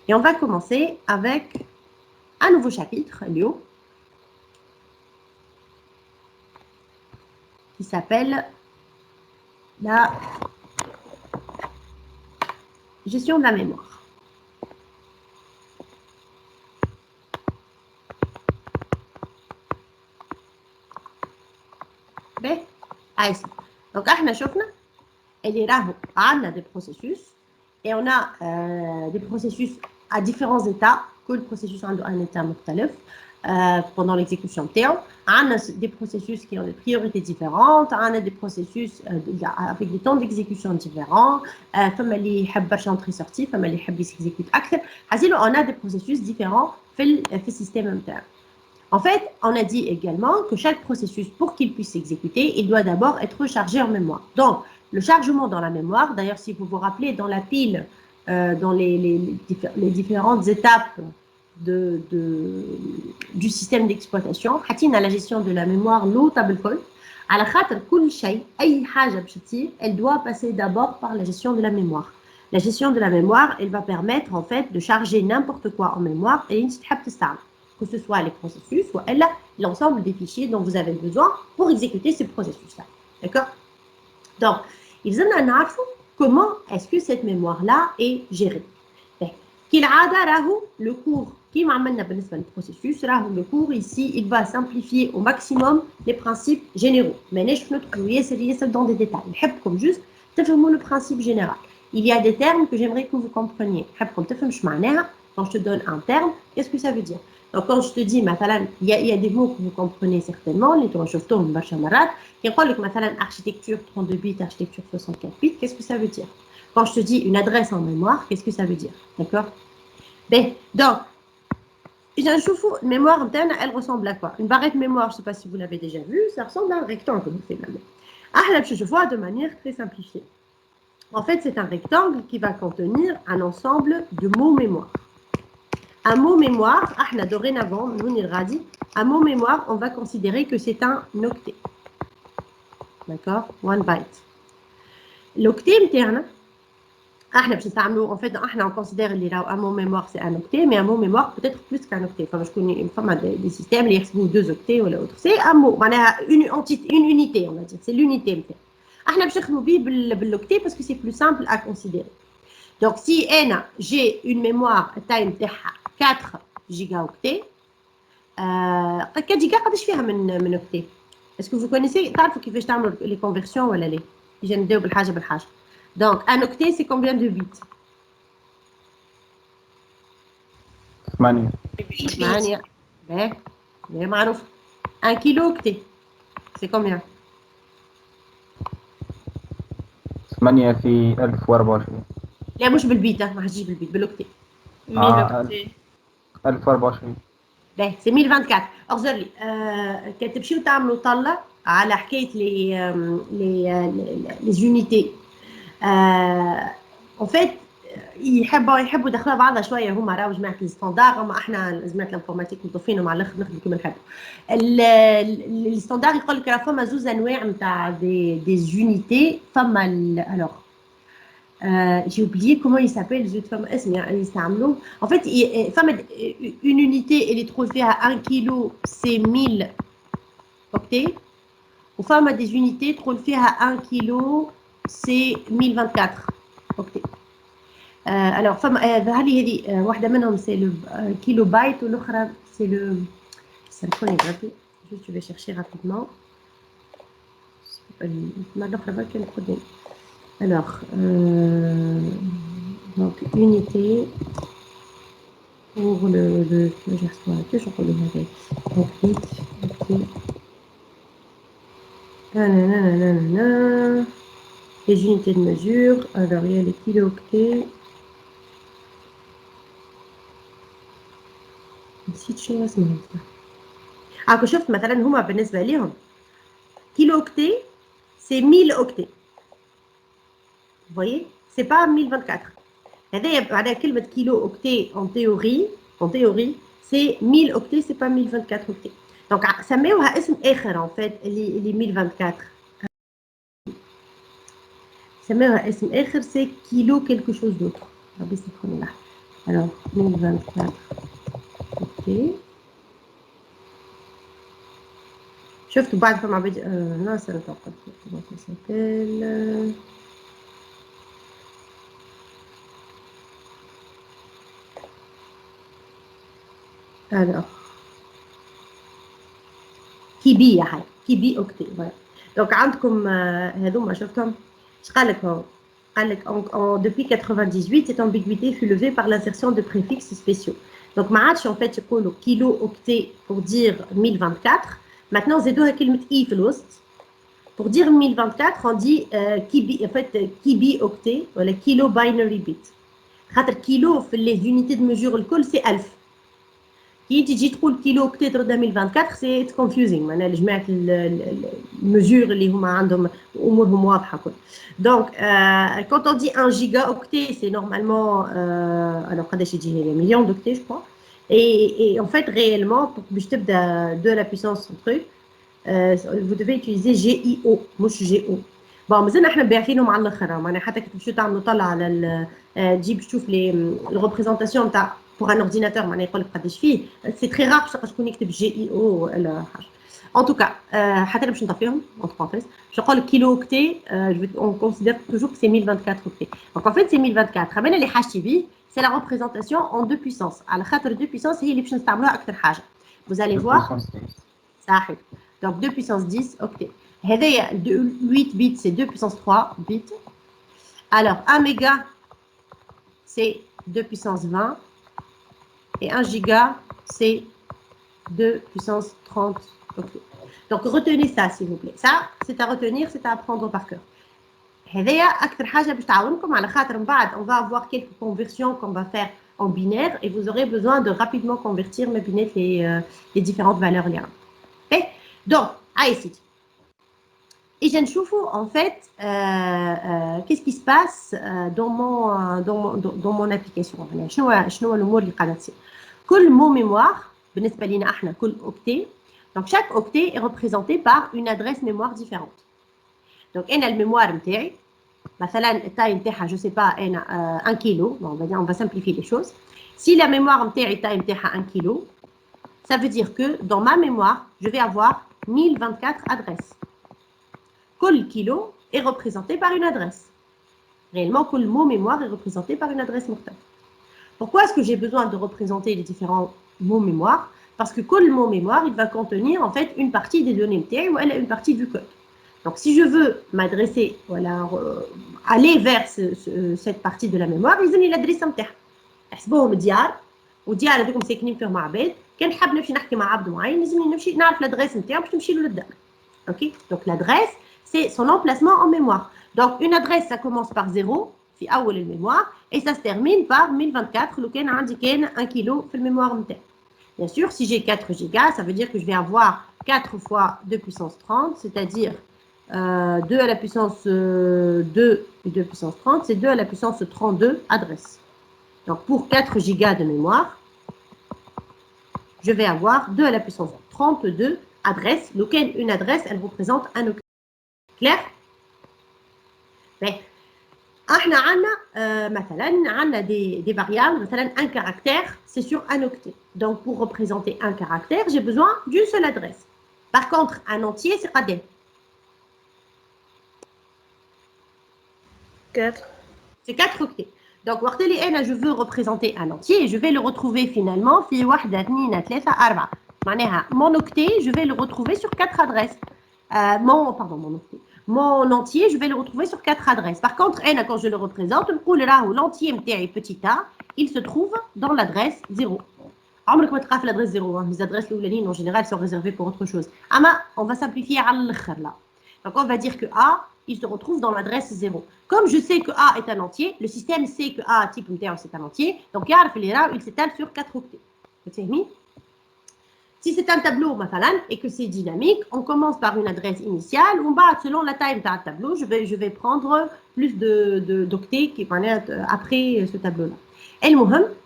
et on va commencer avec un nouveau chapitre, Léo, qui s'appelle la gestion de la mémoire. Ben, ici. Donc, احنا شفنا اللي راهو عندنا des processus et on a des processus à différents états. كل processus عنده un état مختلف. Pendant l'exécution تاعو عندنا des processus qui ont des priorités différentes, عندنا des processus avec des temps d'exécution différents, فما اللي يحب برشا entrée sortie, فما اللي يحب يسيكزيكوت أكثر. حاسيلو on a des processus différents في السيستم نتاعو. En fait, on a dit également que chaque processus, pour qu'il puisse s'exécuter, il doit d'abord être chargé en mémoire. Donc, le chargement dans la mémoire, d'ailleurs, si vous vous rappelez, dans la pile, dans les différentes étapes du système d'exploitation, حطينا la gestion de la mémoire l'autre بالكل على خاطر كل شيء أي حاجة باش تصير elle doit passer d'abord par la gestion de la mémoire. La gestion de la mémoire, elle va permettre en fait de charger n'importe quoi en mémoire et تحب تستعمل. Que ce soit les processus ou l'ensemble des fichiers dont vous avez besoin pour exécuter ces processus-là. D'accord? Donc, il faut savoir comment est-ce que cette mémoire-là est gérée. Le cours qui m'amène à le processus, le cours ici, il va simplifier au maximum les principes généraux. Mais je ne dans des détails. Je veux juste le principe général. Il y a des termes que j'aimerais que vous compreniez. Quand je te donne un terme, qu'est-ce que ça veut dire? Donc, quand je te dis, il y a des mots que vous comprenez certainement, les tourachofton, le marchamarat, qui est architecture 32 bits, architecture 64 bits, qu'est-ce que ça veut dire? Quand je te dis une adresse en mémoire, qu'est-ce que ça veut dire? D'accord? Ben, donc, une mémoire interne, elle ressemble à quoi? Une barrette mémoire, je ne sais pas si vous l'avez déjà vu, ça ressemble à un rectangle finalement. Je vois de manière très simplifiée. En fait, c'est un rectangle qui va contenir un ensemble de mots mémoire. Un mot mémoire, dorénavant, un mot mémoire, on va considérer que c'est un octet. D'accord? One byte. L'octet interne, en fait, on considère qu'un mot mémoire, c'est un octet, mais un mot mémoire peut-être plus qu'un octet. Enfin, je connais des systèmes, les deux octets ou l'autre. C'est un mot, une unité, on va dire. C'est l'unité. On va l'octet parce que c'est plus simple à considérer. Donc, si j'ai une mémoire taille 4 gigaoctets, 4 giga, قداش فيها من octet? Est-ce que vous connaissez تعرفوا كيفاش تعملوا les conversions ولا لا؟ يجي نداو بالحاجة بالحاجة. Donc, un octet, c'est combien de bits? 8. 8. bien معروف. Un kilo octet, c'est combien? 8 في 1024. لا مش بالبيت، ما حتجيش بالبيت، بالoctet. 1024. c'est 1024. اغزر لي كي تمشيو تعملوا طلة على حكاية les unités. En fait, يحبوا يدخلوا بعضها شويه هما راهو جماعه الستاندار، اما احنا جماعه الانفورماتيك مطفينهم على الاخر نخدموا كيما نحبوا. الستاندار يقول لك راه فما زوز انواع نتاع دي زونيتي. فما الوغ j'ai oublié comment il s'appelle, زوج فما اسم يعني يستعملوه. En fait, فما une unité اللي تقول فيها 1 كيلو سي 1000 اوكتي، وفما دي زونيتي تقول فيها 1 كيلو سي 1024 اوكتي. alors فما هذه واحده منهم سي لو كيلو بايت والاخرى سي لو سامحوني غادي juste je vais chercher rapidement ما الاخرى بالك نقدم. alors donc unité pour le je reçois que je relis avec donc vite les unités de mesure. Alors il y a les kilo-octets. نسيت شنو اسمهم. شفت مثلا هما بالنسبه لهم كيلو اوكتي سي 1000 اوكتي. Vous voyez, c'est pas 1024. هذايا معناها كلمه كيلو اوكتي en théorie c'est 1000 اوكتي، c'est pas 1024 اوكتي. دونك سميوها اسم اخر en fait اللي 1024. سميوها اسم اخر c'est كيلو quelque chose d'autre. ربي يسامحوني لحظه. alors 1024 اوكي. شفتوا بعد فما عباد ناصر توقف comment ça s'appelle. alors كيبي يا حي كيبي اوكتي. دونك عندكم هذوما شفتهم اش قال لك هو؟ قال لك depuis 98 cette ambiguïté fut levée par l'insertion de préfixes spéciaux. Donc ما عادش en fait يقولوا كيلو اوكتي pour dire 1024. Maintenant زادوها كلمه اي في الوسط pour dire 1024 on dit كيبي en fait كيبي اوكتي ولا كيلو باينري بيت. خاطر كيلو في les unités de mesure الكل c'est 1000. كي تجي تقول كيلو اوكتي تردها 1024 سي كونفيوزينغ معناها جماعه المزور اللي هما عندهم امورهم واضحه كل. دونك quand on dit 1 giga octet c'est normalement alors قداش يجي هي مليون d'octets je crois. Et en fait réellement pour باش تبدا de la puissance son truc vous devez utiliser GIO مش GO. bon مازلنا احنا باعثينهم على الاخر معناها حتى كي تمشيو تعملوا طلع على تجيب تشوف لي الريبريزونطاسيون تاع pour un ordinateur معناها يقول لك قداش فيه. سي تري رار باش تكون يكتب GIO ولا حاجه. en tout cas حتى باش نطفيهم entre parenthèses باش نقول لك كيلو اوكتي on considère toujours que c'est 1024 octets. donc en fait c'est 1024. انا اللي حاجتي بيه c'est la représentation en 2 puissances. على خاطر 2 puissances هي اللي باش نستعملوها اكثر حاجه. vous allez voir صحيح. donc 2 puissance 10 octets. هذايا 8 bits c'est 2 puissance 3 bits. alors 1 méga c'est 2 puissance 20 et 1 giga c'est 2 puissance 30 octets. donc retenez ça s'il vous plaît. ça c'est à retenir, c'est à apprendre par cœur. هذايا اكثر حاجه باش تعاونكم على خاطر من بعد on va avoir quelques conversions qu'on va faire en binaire et vous aurez besoin de rapidement convertir les différentes valeurs là. Okay? Donc, ici. Et je ne en fait, qu'est-ce qui se passe dans mon application. شنو الأمور اللي قاعدة تصير. كل mot mémoire, بالنسبة لنا احنا كل octet. Donc chaque octet est représenté par une adresse mémoire différente. Donc أنا الميموار نتاعي مثلا التاي نتاعها je sais pas أنا 1 kilo. Bon, on va simplifier les choses. Si la mémoire نتاعي التاي نتاعها 1 kilo, ça veut dire que dans ma mémoire, je vais avoir 1024 adresses. Kol kilo est représenté par une adresse. Réellement, kol mot mémoire est représenté par une adresse mortelle. Pourquoi est-ce que j'ai besoin de représenter les différents mots mémoire? Parce que kol mot mémoire, il va contenir en fait une partie des données MTI ou une partie du code. Donc, si je veux m'adresser, voilà, aller vers cette partie de la mémoire, ils ont l'adresse MTI. احسبوهم ديار وديار هذوكم ساكنين فيهم عباد كان حاب نمشي نحكي مع عبد معين لازم نمشي نعرف l'adresse نتاعو باش نمشي له للدار. OK? Donc l'adresse c'est son emplacement en mémoire. Donc une adresse ça commence par 0 في أول الميموار et ça se termine par 1024 لو كان عندي كان 1 كيلو في الميموار نتاعي. Bien sûr, si j'ai 4 gigas, ça veut dire que je vais avoir 4 fois 2 puissance 30, c'est-à-dire 2 à la puissance 2 et 2 puissance 30, c'est 2 à la puissance 32 adresses. Donc, pour 4 gigas de mémoire, je vais avoir 2 à la puissance 32 adresses, lequel une adresse, elle représente un octet. Clair? Mais, احنا عندنا مثلا عندنا des variables, مثلا un caractère, c'est sur un octet. Donc, pour représenter un caractère, j'ai besoin d'une seule adresse. Par contre, un entier, c'est قد 4. C'est 4 octets. Donc, وقت اللي أنا je veux représenter un entier, je vais le retrouver finalement في 1 2 3 4. معناها mon octet, je vais le retrouver sur 4 adresses. Mon entier, je vais le retrouver sur 4 adresses. Par contre, quand je le représente, l'entier petit a, il se trouve dans l'adresse 0. عمرك ما تلقى في l'adresse 0. Les adresses en général sont réservées pour autre chose. On va simplifier على الآخر là. Donc, on va dire que A, il se retrouve dans l'adresse 0. Comme je sais que A est un entier, le système sait que A type c'est un entier. Donc, il s'étale sur 4 octets. Si c'est un tableau, et que c'est dynamique, on commence par une adresse initiale. Selon la taille d'un tableau, je vais prendre plus d'octets après ce tableau-là.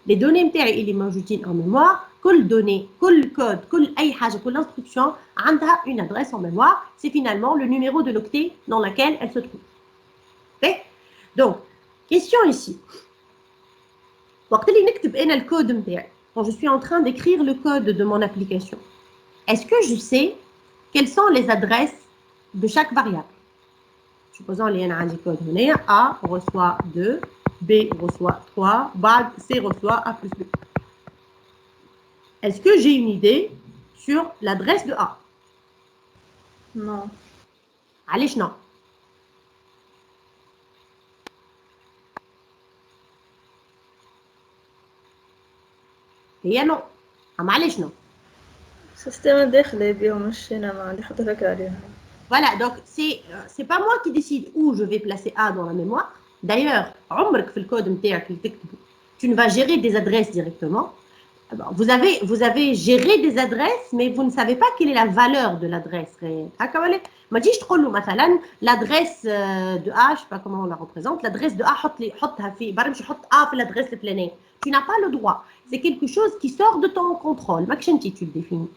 Les données MTI et les موجودين en mémoire, كل donnée, كل code, كل أي حاجة, كل instruction عندها une adresse en mémoire. C'est finalement le numéro de l'octet dans lequel elle se trouve. Okay? Donc, question ici. وقت اللي نكتب أنا الكود MTI, quand je suis en train d'écrire le code de mon application, est-ce que je sais quelles sont les adresses de chaque variable? Supposons qu'il y a un code donné, A reçoit 2, B reçoit 3, C reçoit A plus B. Est-ce que j'ai une idée sur l'adresse de A? Non. Allez, non. هي نو معلش نو سيستم داخلي بيهم مش انا ما عندي حتى فكره عليهم. Voilà, donc c'est pas moi qui décide où je vais placer A dans la mémoire. D'ailleurs, عمرك في الكود نتاعك اللي تكتبه, tu ne vas gérer des adresses directement. Vous avez géré des adresses, mais vous ne savez pas quelle est la valeur de l'adresse réelle. ما تجيش تقول له مثلا l'adresse de A, je sais pas comment on la représente, l'adresse de A حطها في برمش حط A في l'adresse الفلانية. Tu n'as pas le droit. C'est quelque chose qui sort de ton contrôle. Makchanti, tu le définis.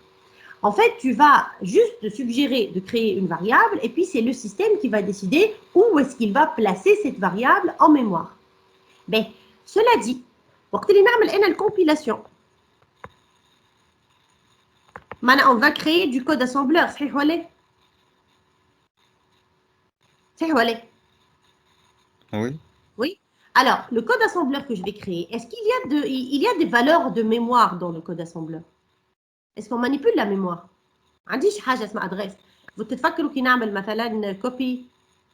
En fait, tu vas juste suggérer de créer une variable et puis c'est le système qui va décider où est-ce qu'il va placer cette variable en mémoire. Mais cela dit, وقت اللي نعمل أنا الcompilation, on va créer du code assembleur. صحيح ولا؟ صحيح ولا؟ Oui. Oui. Alors, le code assembleur que je vais créer, est-ce qu'il y a des valeurs de mémoire dans le code assembleur? Est-ce qu'on manipule la mémoire? عنديش حاجة اسمها adresse. Vous تتفكروا كي نعمل مثلا copy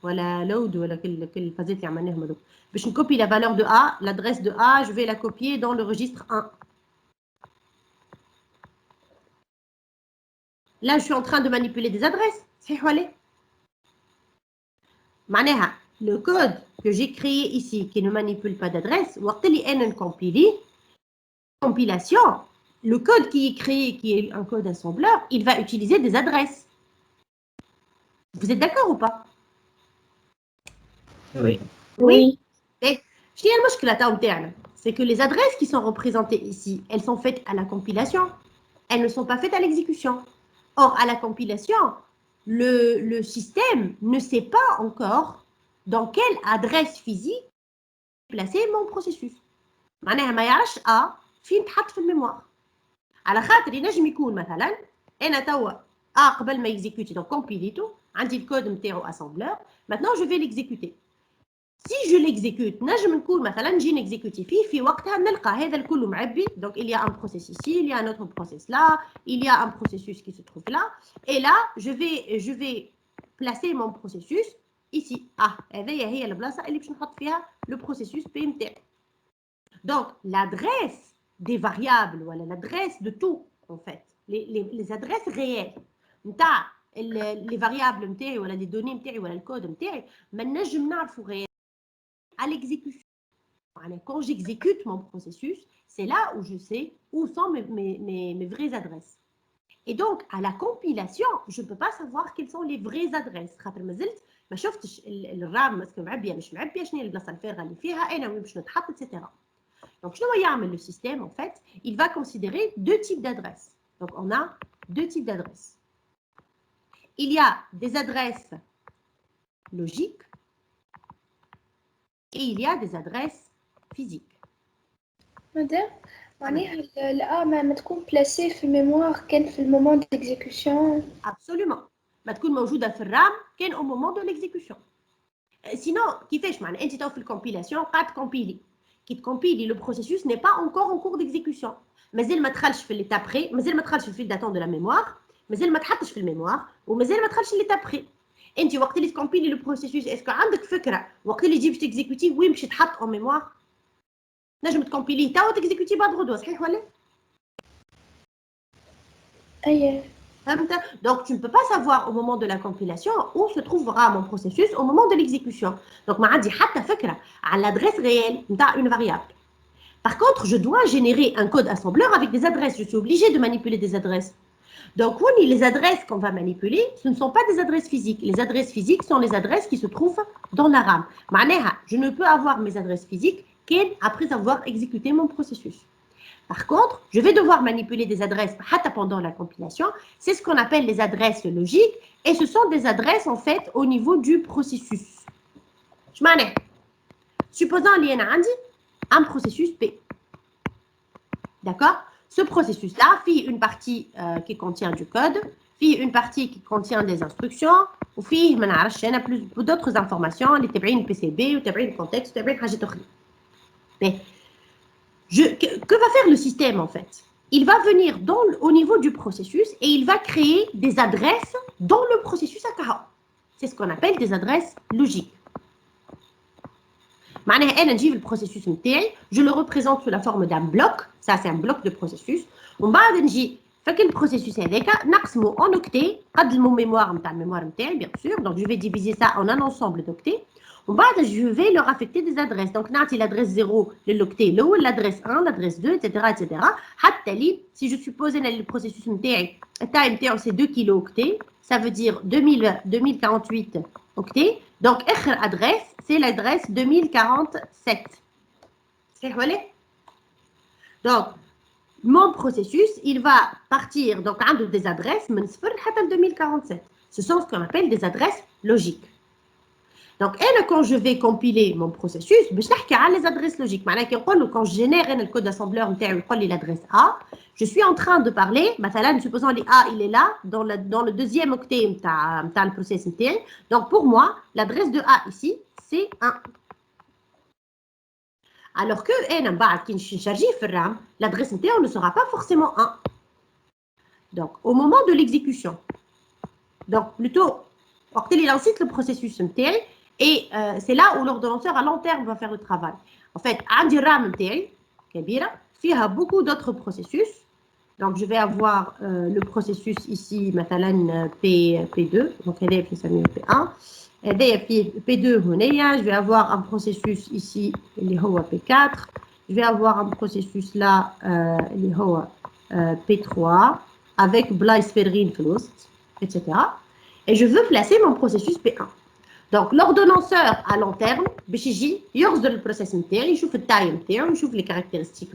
ولا load ولا كل فازات اللي عملناهم هذوك باش نكوبي la valeur de A, l'adresse de A, je vais la copier dans le registre 1. Là, je suis en train de manipuler des adresses. صحيح ولا؟ معناها le code que j'ai créé ici qui ne manipule pas d'adresse, وقت اللي أنا نكمبيلي, compilation, le code qui est créé, qui est un code assembleur, il va utiliser des adresses. Vous êtes d'accord ou pas? Oui. Oui. C'est que les adresses qui sont représentées ici, elles sont faites à la compilation. Elles ne sont pas faites à l'exécution. Or, à la compilation, le système ne sait pas encore dans quelle adresse physique placer mon processus. معناها ما يعرفش فين تحط في الميموار. على خاطر ينجم يكون مثلا انا توا قبل ما يكزيكوتي دونك كومبيليتو عندي الكود نتاعو اسامبلور. Maintenant je vais l'exécuter. Si je l'exécute, نجم نكون مثلا نجي نكزيكوتي في وقتها نلقى هذا الكل معبي. Donc il y a un process ici, il y a un autre process là, il y a un processus qui se trouve là, et là je vais placer mon processus ici. هذه هي البلاصه اللي باش نحط فيها le processus P نتاعي. Donc l'adresse des variables ou l'adresse de tout en fait, les adresses réelles نتاع les variables نتاعي ولا les données نتاعي ولا الكود نتاعي ما نجم نعرفو غير à l'exécution. Quand j'exécute mon processus, c'est là où je sais où sont mes vraies adresses. Et donc, à la compilation, je ne peux pas savoir quelles sont les vraies adresses. خاطر ما زلت ما شفتش الرام اسكو معبيه مش معبيه شنو هي البلاصه الفارغه اللي فيها انا وين باش نتحط etc. Donc, شنو يعمل le système en fait? Il va considérer deux types d'adresses. Donc, on a deux types d'adresses. Il y a des adresses logiques et il y a des adresses physiques. Madame, معناها ما تكون بلاسي في الميموار كان في المومون ديكزيكسيون. Absolument. ما تكون موجودة في الرام كان au moment de l'exécution. Sinon, كيفاش معناها أنت تو في الكومبيلاسيون قاعد تكومبيلي. كي تكومبيلي le processus n'est pas encore en cours d'exécution. مازال ما دخلش في l'étape pré, مازال ما دخلش في الفيل d'attente de la mémoire, مازال ما تحطش في الميموار ومازال ما دخلش l'étape pré. انت وقت اللي تكومبيلي لو بروسيسوس اسكو عندك فكره وقت اللي تجي باش تكزيكوتي وين باش يتحط اون ميموار؟ نجم تكومبيليه توا وتكزيكوتي بعد غدوه صحيح ولا؟ اييه فهمت؟ Donc tu ne peux pas savoir au moment de la compilation où se trouvera mon processus au moment de l'exécution. Donc ما عندي حتى فكره على l'adresse réelle نتاع une variable. Par contre, je dois générer un code assembleur avec des adresses. Je suis obligée de manipuler des adresses. Donc, les adresses qu'on va manipuler, ce ne sont pas des adresses physiques. Les adresses physiques sont les adresses qui se trouvent dans la RAM. Je ne peux avoir mes adresses physiques qu'après avoir exécuté mon processus. Par contre, je vais devoir manipuler des adresses pendant la compilation. C'est ce qu'on appelle les adresses logiques. Et ce sont des adresses, en fait, au niveau du processus. Supposons qu'il y a un processus P. D'accord? Ce processus-là fait une partie qui contient du code, fait une partie qui contient des instructions, ou fait plus d'autres informations, les تبعين PCB, ou تبعين contexte, ou تبعين حاجات أخرى. Mais que va faire le système en fait? Il va venir au niveau du processus et il va créer des adresses dans le processus à carreau. C'est ce qu'on appelle des adresses logiques. معناها انا نجيب البروسيسوس نتاعي جو لو ريبريزونت سو لا فورم دان بلوك سا سي ان بلوك دو بروسيسوس ومن بعد نجي فك البروسيسوس هذاك نقسمو اون اوكتي قد الميموار نتاع الميموار نتاعي بيان سور دونك جو في ديفيزي سا اون ان انسومبل دوكتي ومن بعد جو في لو افيكتي دي ادريس دونك نعطي لادريس 0 للوكتي الاول لادريس 1 لادريس 2 ايتترا ايتترا حتى لي سي جو سوبوز ان البروسيسوس نتاعي التايم نتاعو سي 2 كيلو اوكتي ça veut dire 2048 octets. Donc, اخر adresse, c'est l'adresse 2047. C'est vrai? Donc, mon processus, il va partir, donc, un des adresses, من 0 حتى 2047. Ce sont ce qu'on appelle des adresses logiques. Donc, quand je vais compiler mon processus, باش نحكي على les adresses logiques. معناها كي نقول quand je génère le code d'assembleur نتاعي ويقول لي l'adresse A, je suis en train de parler, مثلا supposons que A il est là dans le deuxième octet نتاع le process نتاعي. Donc pour moi, l'adresse de A ici, c'est 1. Alors que انا بعد كي نشارجيه في الرام, l'adresse نتاعو ne sera pas forcément 1. Donc au moment de l'exécution. Donc plutôt وقت اللي لانسيت le processus نتاعي et c'est là où l'ordonnanceur à long terme va faire le travail. En fait, عندي الرام نتاعي كبيرة فيها beaucoup d'autres processus. Donc je vais avoir le processus ici مثلا P2 donc هذا بنسميه P1 هذا P2 هنايا je vais avoir un processus ici اللي هو P4 je vais avoir un processus là, P3, avec Blaise Ferrin Floust, etc. Et je veux placer mon processus P1. Donc, l'ordonnanceur à long terme, il regarde le processus, il cherche le time, il cherche les caractéristiques,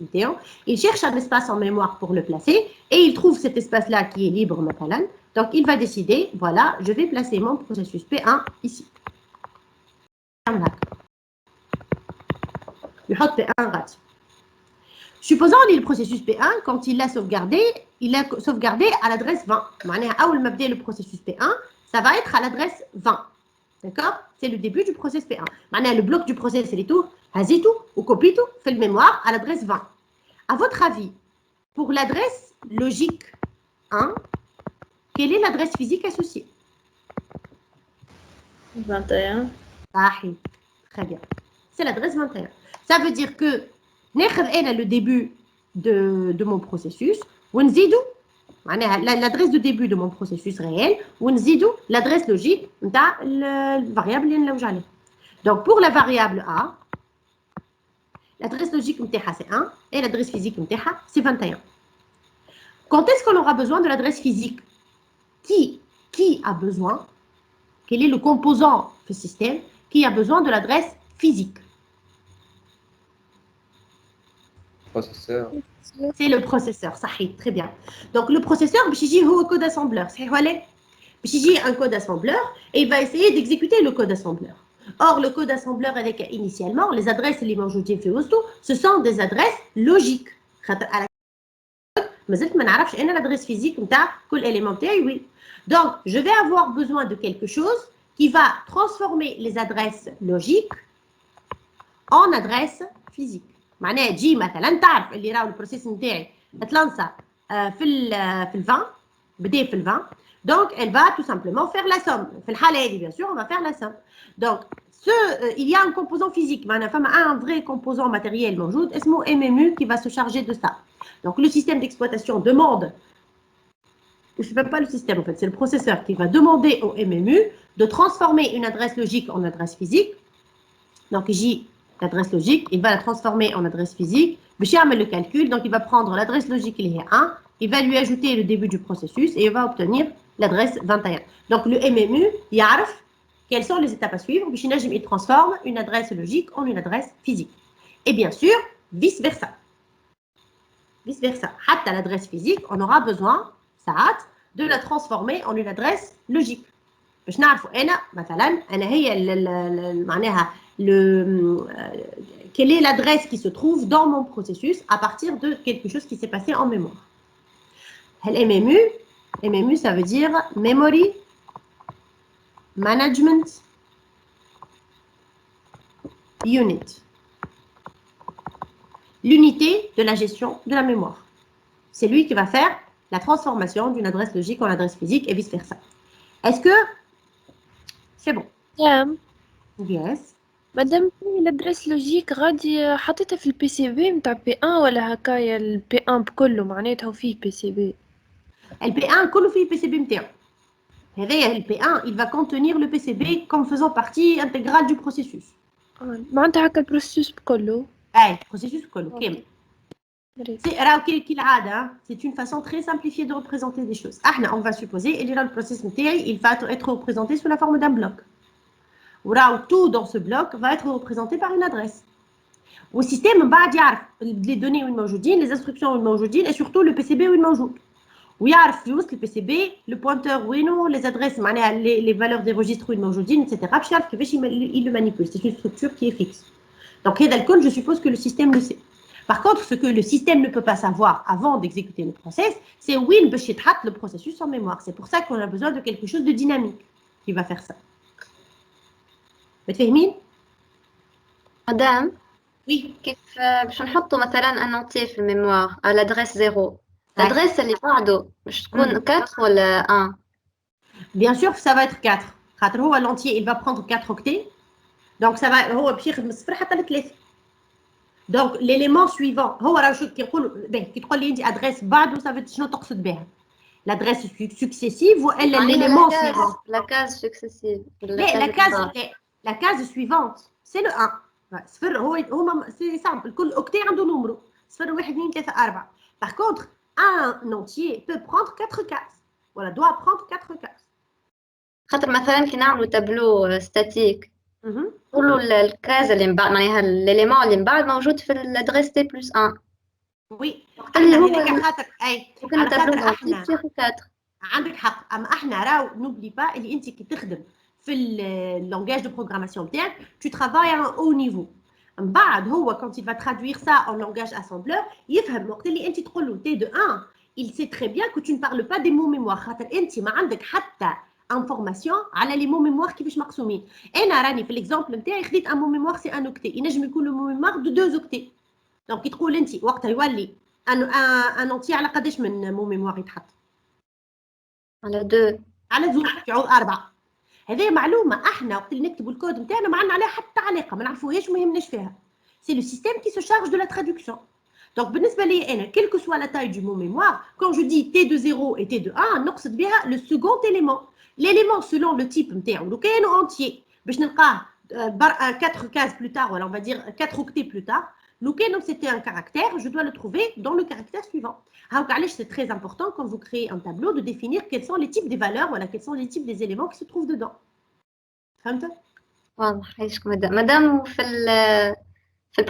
il cherche un espace en mémoire pour le placer et il trouve cet espace-là qui est libre, مثلاً. Donc, il va décider, voilà, je vais placer mon processus P1 ici. Il met P1 rat. Supposons que le processus P1, quand il l'a sauvegardé à l'adresse 20. Le processus P1, ça va être à l'adresse 20. D'accord? C'est le début du processus P1. Le bloc du processus, c'est tout, tout, ou copie tout, fait le mémoire à l'adresse 20. À votre avis, pour l'adresse logique 1, quelle est l'adresse physique associée? 21. Très bien. C'est l'adresse 21. Ça veut dire que le début de mon processus, l'adresse de début de mon processus réel, l'adresse logique de la variable. Donc, pour la variable A, l'adresse logique c'est 1 et l'adresse physique c'est 21. Quand est-ce qu'on aura besoin de l'adresse physique? Qui a besoin? Quel est le composant du système qui a besoin de l'adresse physique? Processeur. C'est le processeur, ça très bien. Donc le processeur, il a un code assembleur. Il a un code assembleur et il va essayer d'exécuter le code assembleur. Or, le code assembleur, avec initialement, les adresses les ce sont des adresses logiques. Mais l'adresse physique, quel élément oui. Donc, je vais avoir besoin de quelque chose qui va transformer les adresses logiques en adresses physiques. معناها تجي مثلا تعرف اللي راهو البروسيس نتاعي تلانسا في ال 20 بدا في ال 20 donc elle va tout simplement faire la somme في الحاله هذه bien sûr on va faire la somme donc il y a un composant physique معناها فما un vrai composant matériel موجود اسمه MMU qui va se charger de ça. Donc le système d'exploitation demande, je ne sais pas le système en fait, c'est le processeur qui va demander au MMU de transformer une adresse logique en adresse physique. Donc j'ai l'adresse logique, il va la transformer en adresse physique. Mais le calcul, donc il va prendre l'adresse logique qui est 1, il va lui ajouter le début du processus et il va obtenir l'adresse 21. Donc le MMU, il sait quelles sont les étapes à suivre. Il transforme une adresse logique en une adresse physique. Et bien sûr, vice-versa. Vice-versa. À l'adresse physique, on aura besoin, de la transformer en une adresse logique. باش نعرفوا انا هي quelle est l'adresse qui se trouve dans mon processus à partir de quelque chose qui s'est passé en mémoire. MMU ça veut dire Memory Management Unit, l'unité de la gestion de la mémoire. C'est lui qui va faire la transformation d'une adresse logique en adresse physique et vice-versa. Est-ce que c'est bon? Yes. مادام الادريس لوجيك غادي حطيتها في البي سي بي نتاع بي 1 ولا هكايا البي 1 بكله معناتها فيه بي سي بي؟ البي 1 كله فيه البي سي بي نتاعو. هذايا البي 1 il va contenir le PCB comme faisant partie intégrale du processus. معناتها هكا البروسيس بكله. اي البروسيس كله كامل. راهو كالعاده c'est une façon très simplifiée de représenter des choses. احنا on va supposer اللي راه البروسيس نتاعي il va être représenté sous la forme d'un bloc. وراو tout dans ce bloc va être représenté par une adresse. والسيستم من بعد يعرف les données وين موجودين, les instructions وين موجودين et surtout le PCB وين موجود. ويعرف في وسط الPCB le pointeur وينو, les adresses معناها les valeurs des registres وين موجودين etc. باش يعرف كيفاش il le manipule. C'est une structure qui est fixe. Donc هذا الكل je suppose que le système le sait. Par contre, ce que le système ne peut pas savoir avant d'exécuter le process, c'est où il le processus en mémoire. C'est pour ça qu'on a besoin de quelque chose de dynamique qui va faire ça. متفاهمين؟ مدام Oui. كيف باش نحطوا مثلا انوتي في الميموار على l'adresse 0 l'adresse اللي بعده باش تكون 4 ولا 1 Bien sûr, ça va être 4. خاطر هو l'entier, il va prendre 4 octets. Donc ça va هو باش يخدم الصفر حتى ل3. Donc l'élément suivant هو راه شو كيقولوا كي تقول لي عندي adresse بعده ça veut شنو تقصد بها؟ L'adresse successive ou l'élément suivant? La case successive. La case suivante, c'est le 1. صفر هما سي سامبل كل اوكتي عنده نومرو 0 1 2 3 4. Par contre, un entier peut prendre 4 cases. Voilà, doit prendre 4 cases. خاطر مثلا كي نعملوا تابلو ستاتيك نقولوا الكاز اللي من بعد معناها الاليمون اللي من بعد موجود في الادريس تي بلس 1. وي اللي هو هذيك خاطر اي على خاطر احنا عندك حق. اما احنا راو نوبلي با اللي انت كي تخدم في اللانجاج دو بروغراماسيون تاعك tu travailles à un haut niveau. من بعد هو quand il va traduire ça en langage assembleur يفهم وقت اللي انت تقول له تي دو 1 il sait très bien que tu ne parles pas des mots mémoire خاطر انت ما عندك حتى انفورماسيون على لي مو ميموار كيفاش مقسومين. انا راني في الاكزامبل نتاعي خديت ان مو ميموار سي ان اوكتي ينجم يكون لو مو ميموار دو 2 اوكتي. دونك كي تقول انت وقتها يولي ان اونتي على قداش من مو ميموار يتحط؟ على 2 على زوج يعود 4. هذه معلومه احنا وقت اللي نكتبوا الكود نتاعنا ما عندنا عليها حتى علاقه ما نعرفوهاش وما يهمناش فيها. سي لو سيستيم كي سو شارج دو لا traduction. Donc بالنسبه لي انا quelle que soit la taille du mot mémoire quand je dis t de 0 et t de 1 نقصد بها le second élément. L'élément selon le type نتاعو لو كانوا entier باش نلقاه 4 cases plus tard ولا on va dire 4 octets plus tard. لو كانوا c'était un caractère je dois le trouver dans le caractère suivant. هاوك علاش c'est très important quand vous créez un tableau de définir quels sont les types des valeurs voilà quels sont les types des éléments qui se trouvent dedans. فهمت؟ واضح عايشك مدام في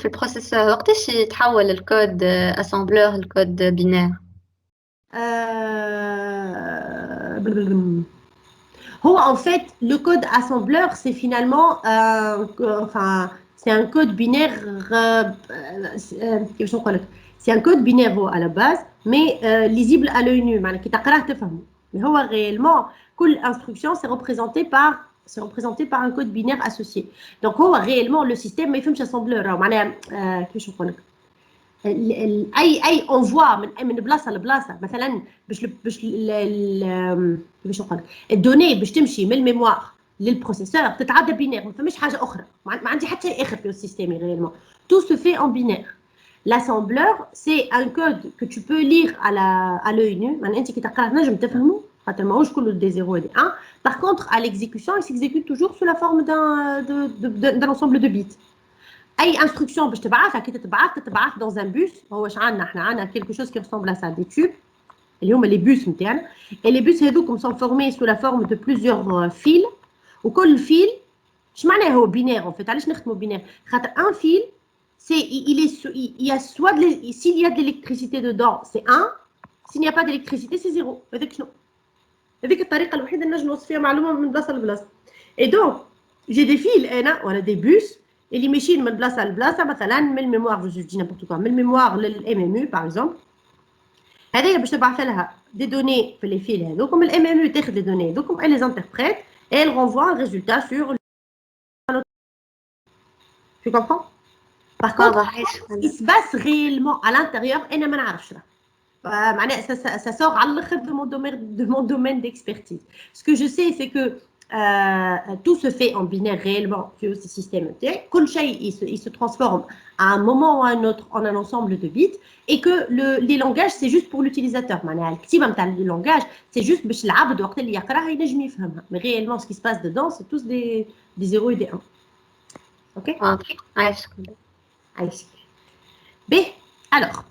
البروسيسور وقتاش يتحول الكود اسامبلور لكود بينير؟ هو en fait le code assembleur c'est finalement enfin c'est un code binaire كيفاش نقول لك c'est un code binaire à la base mais lisible à l'œil nu معناها كي تقراه تفهمه. mais هو réellement كل instruction c'est représenté par un code binaire associé. Donc هو réellement le système ما يفهمش assembleur معناها كيفاش نقول لك اي انفوا من بلاصه لبلاصه مثلا باش كيفاش نقول الدوني باش تمشي من الميموار للبروسيسور تتعدى بينير ما فماش حاجه اخرى ما عندي حتى شيء اخر في السيستم réellement tout se fait en binaire. L'assembleur c'est un code que tu peux lire à l'œil nu معناها انت كي تقراه نجم تفهمه خاطر ماهوش كله دي 0 et des 1. Par contre à l'exécution il s'exécute toujours sous la forme d'un ensemble de bits. اي انستركسيون باش تبعثها كي تتبعث dans un bus. هو واش عندنا احنا عندنا quelque chose qui ressemble à ça des tubes اللي هما les bus نتاعنا et les bus هذوكم sont formés sous la forme de plusieurs fils وكل فيل اش معناه هو بينير en fait علاش نخدموا بينير خاطر un fil c'est il y a soit s'il y a de l'électricité dedans c'est 1 s'il n'y a pas d'électricité c'est 0. هذاك شنو هذيك الطريقه الوحيده اللي نجم نوصف فيها معلومه من بلاصه لبلاصه. et donc j'ai des fils انا ولا des bus اللي ماشيين من بلاصه لبلاصه مثلا من الميموار جو دي نيمبورت كوا من الميموار للام ام يو باغ اكزومبل. هذايا باش تبعث لها دي دوني في لي فيل هذوكم الام ام يو تاخذ لي دوني هذوكم اي لي انتربريت et elle renvoie un résultat sur tu comprends. Par contre ce qui se passe réellement à l'intérieur انا ما نعرفش معناها ça sort على الاخر de mon domaine d'expertise. Ce que je sais c'est que tout se fait en binaire réellement sur ce système. كل شيء il se transforme à un moment ou à un autre en un ensemble de bits et que les langages c'est juste pour l'utilisateur. معناها الكتيبه نتاع le langage c'est juste باش العبد وقت اللي يقراها ينجم يفهمها. Mais réellement ce qui se passe dedans c'est tous des 0 et des 1. OK? عايشك. Bien. Alors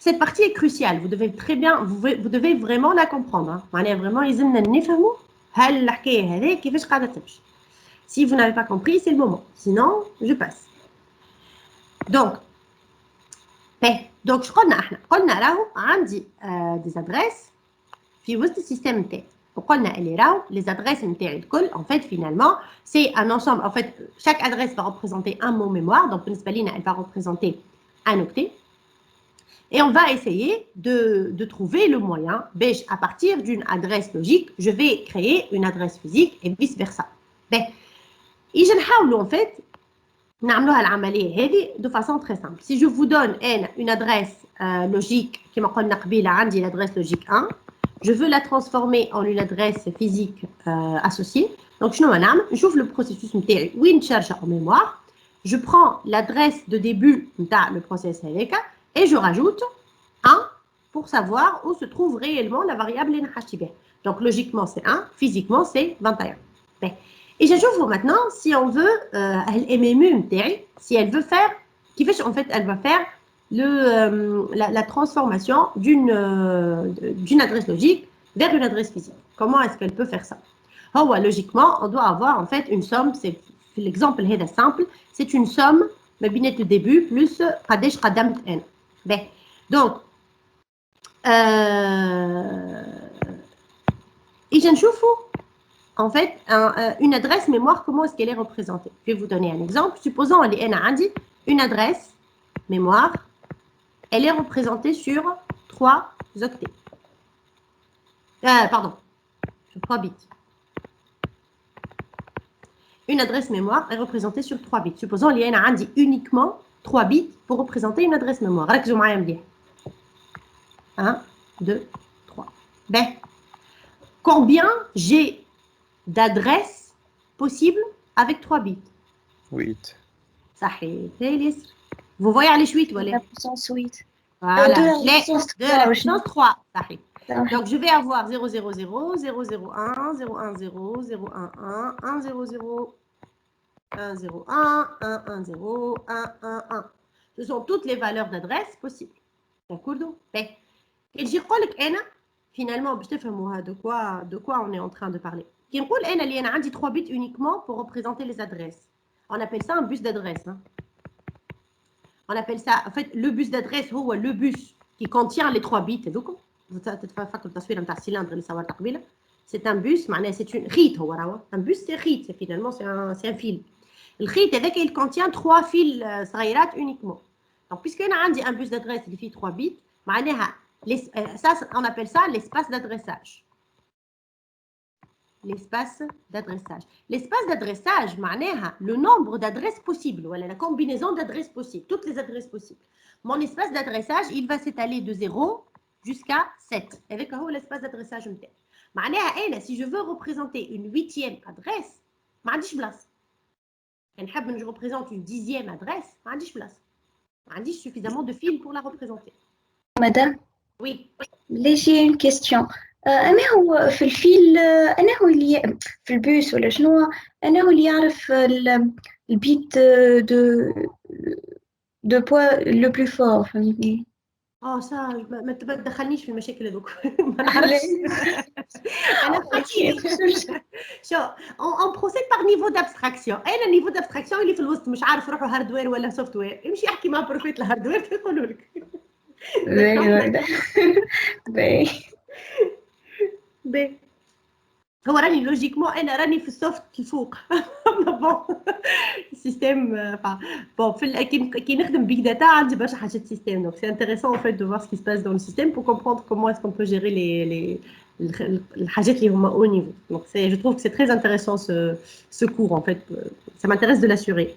cette partie est cruciale. Vous devez très bien vous devez vraiment la comprendre. معناها vraiment يلزمنا نفهموا هل الحكايه هذه كيفاش قاعده تمشي. Si vous n'avez pas compris c'est le moment. Sinon je passe. Donc قلنا احنا راهو عندي des adresses في وسط السيستم نتاعي. وقلنا اللي راهو les adresses نتاعي الكل en fait finalement c'est un ensemble. En fait chaque adresse va représenter un mot mémoire. Donc بالنسبه لينا elle va représenter un octet. Et on va essayer de trouver le moyen, à partir d'une adresse logique, je vais créer une adresse physique et vice versa. Ben, يجي نحاولوا en fait نعملوها العملية هذه de façon très simple. Si je vous donne une adresse logique كما قلنا قبيلة عندي l'adresse logique 1, je veux la transformer en une adresse physique associée. Donc شنو نعمل؟ نشوف le processus نتاعي وين نشارجها en mémoire. Je prends l'adresse de début نتاع le process هذاك et je rajoute 1 pour savoir où se trouve réellement la variable اللي نحشي بها. Donc logiquement c'est 1, physiquement c'est 21. Et je trouve maintenant, si on veut, MMU, si elle veut faire, qui fait en fait, elle va faire la transformation d'une adresse logique vers une adresse physique. Comment est-ce qu'elle peut faire ça? Logiquement, on doit avoir en fait une somme, c'est l'exemple est simple, c'est une somme, ma binette de début plus قداش قدمت n. Donc, et je نشوفوا en fait une adresse mémoire, comment est-ce qu'elle est représentée. Je vais vous donner un exemple. Supposons qu'elle a une adresse mémoire, elle est représentée sur 3 octets. Pardon, sur 3 bits. Une adresse mémoire est représentée sur 3 bits. Supposons qu'il y a uniquement 3 bits pour représenter une adresse mémoire. 1, 2, 3. Combien j'ai d'adresses possibles avec 3 bits? 8. Vous voyez les 8 voilà. La puissance 8. Voilà. la puissance 3. Donc, je vais avoir 0, 0, 0, 0, 0, 1, 0, 1, 0, 0, 1, 1, 1, 0, 0, 1, 0, 1, 1, 1, 0, 1, 1, 1. Ce sont toutes les valeurs d'adresse possibles. D'accord? Et je dis finalement, de quoi on est en train de parler. Il y a 3 bits uniquement pour représenter les adresses. On appelle ça un bus d'adresse. Hein. On appelle ça, en fait, le bus d'adresse, le bus qui contient les 3 bits. C'est un bus, c'est une khit. Un bus, c'est khit, finalement, c'est un fil. Le khit, il contient 3 fils uniquement. Donc, puisqu'il y a un bus d'adresse qui fait 3 bits, ça, on appelle ça l'espace d'adressage. L'espace d'adressage. L'espace d'adressage, le nombre d'adresses possibles, voilà, la combinaison d'adresses possibles, toutes les adresses possibles. Mon espace d'adressage, il va s'étaler de 0 jusqu'à 7. Avec l'espace d'adressage. Si je veux représenter une 8e adresse, je n'ai pas de je représente une 10e adresse, je n'ai pas suffisamment de fils pour la représenter. Madame? Oui. Là, j'ai une question. أنا هو في الفيل أنا هو اللي في البوس ولا شنو أنا هو اللي يعرف البيت دو بوا لو بلو فور فهمتني؟ صح ما تدخلنيش في المشاكل هذوك ما نعرفش انا شو اون بروسيد باغ نيفو دابستراكسيون انا نيفو دابستراكسيون اللي في الوسط مش عارف روحو هاردوير ولا سوفت وير يمشي يحكي مع بروفيت الهاردوير يقولوا لك باهي هو راني لوجيكمون انا راني في السوفت الفوق بون السيستم بون كي نخدم بيج داتا عندي برشا حاجات سيستم دونك سي انتريسون en fait de voir ce qui se passe dans le système pour comprendre comment est-ce qu'on peut gérer les الحاجات اللي هما au niveau. Donc je trouve que c'est très intéressant ce cours en fait, ça m'intéresse de l'assurer.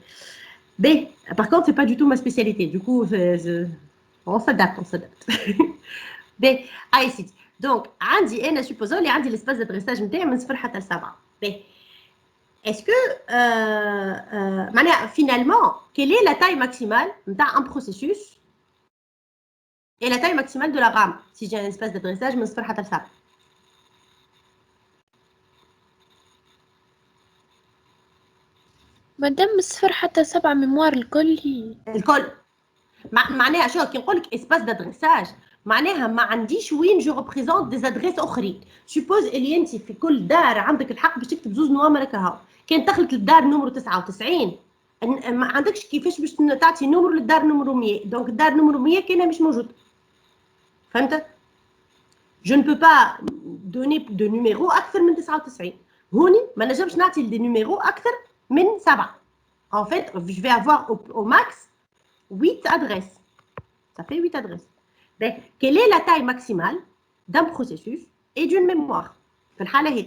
Mais par contre, c'est pas du tout ma spécialité. Du coup, on s'adapte. Mais ici. Donc, supposons qu'il y a l'espace d'adressage de 0 حتى 7. Mais est-ce que, finalement, quelle est la taille maximale d'un processus et la taille maximale de la RAM si j'ai un espace d'adressage de 0 حتى 7? مادام 0 حتى 7 ميموار الكل معناها شو كي نقول لك اسباس دادريساج معناها ما عنديش وين جو ريبريزونت دي زادريس اخرين. سوبوز اللي انت في كل دار عندك الحق باش تكتب زوز نوامر هكا كان دخلت للدار نمرو 99 ما عندكش كيفاش باش تعطي نمر للدار نمرو 100. دونك الدار نمرو 100 كاينه مش موجود. فهمت؟ جو ne peux pas donner de numéro اكثر من 99. هوني ما نجمش نعطي دي نيميرو اكثر من 7. En fait, je vais avoir au max 8 adresses. Ça fait 8 adresses. Donc, quelle est la taille maximale d'un processus et d'une mémoire? في الحالة هي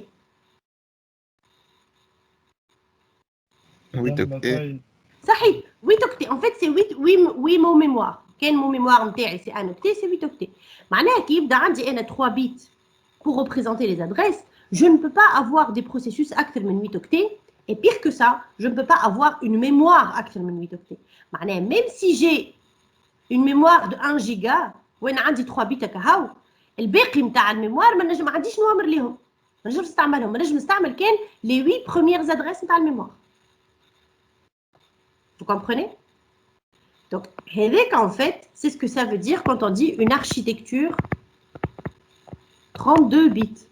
8 octets. صحيح 8 octets. En fait, c'est 8 mots mémoire. كان مو mémoire نتاعي c'est un octet, c'est 8 octets. معناها كي يبدا عندي أنا 3 bits pour représenter les adresses, je ne peux pas avoir des processus أكثر من 8 octets. Et pire que ça, je ne peux pas avoir une mémoire أكثر من 8 octets. معناها même si j'ai une mémoire de 1 giga وين عندي 3 بيت هكا هاو الباقي نتاع الميموار ما عنديش نوامر ليهم. ما نجمش نستعملهم، ما نجم نستعمل كان les 8 premières adresses نتاع الميموار. Vous comprenez? Donc, en fait, c'est ce que ça veut dire quand on dit une architecture 32 bits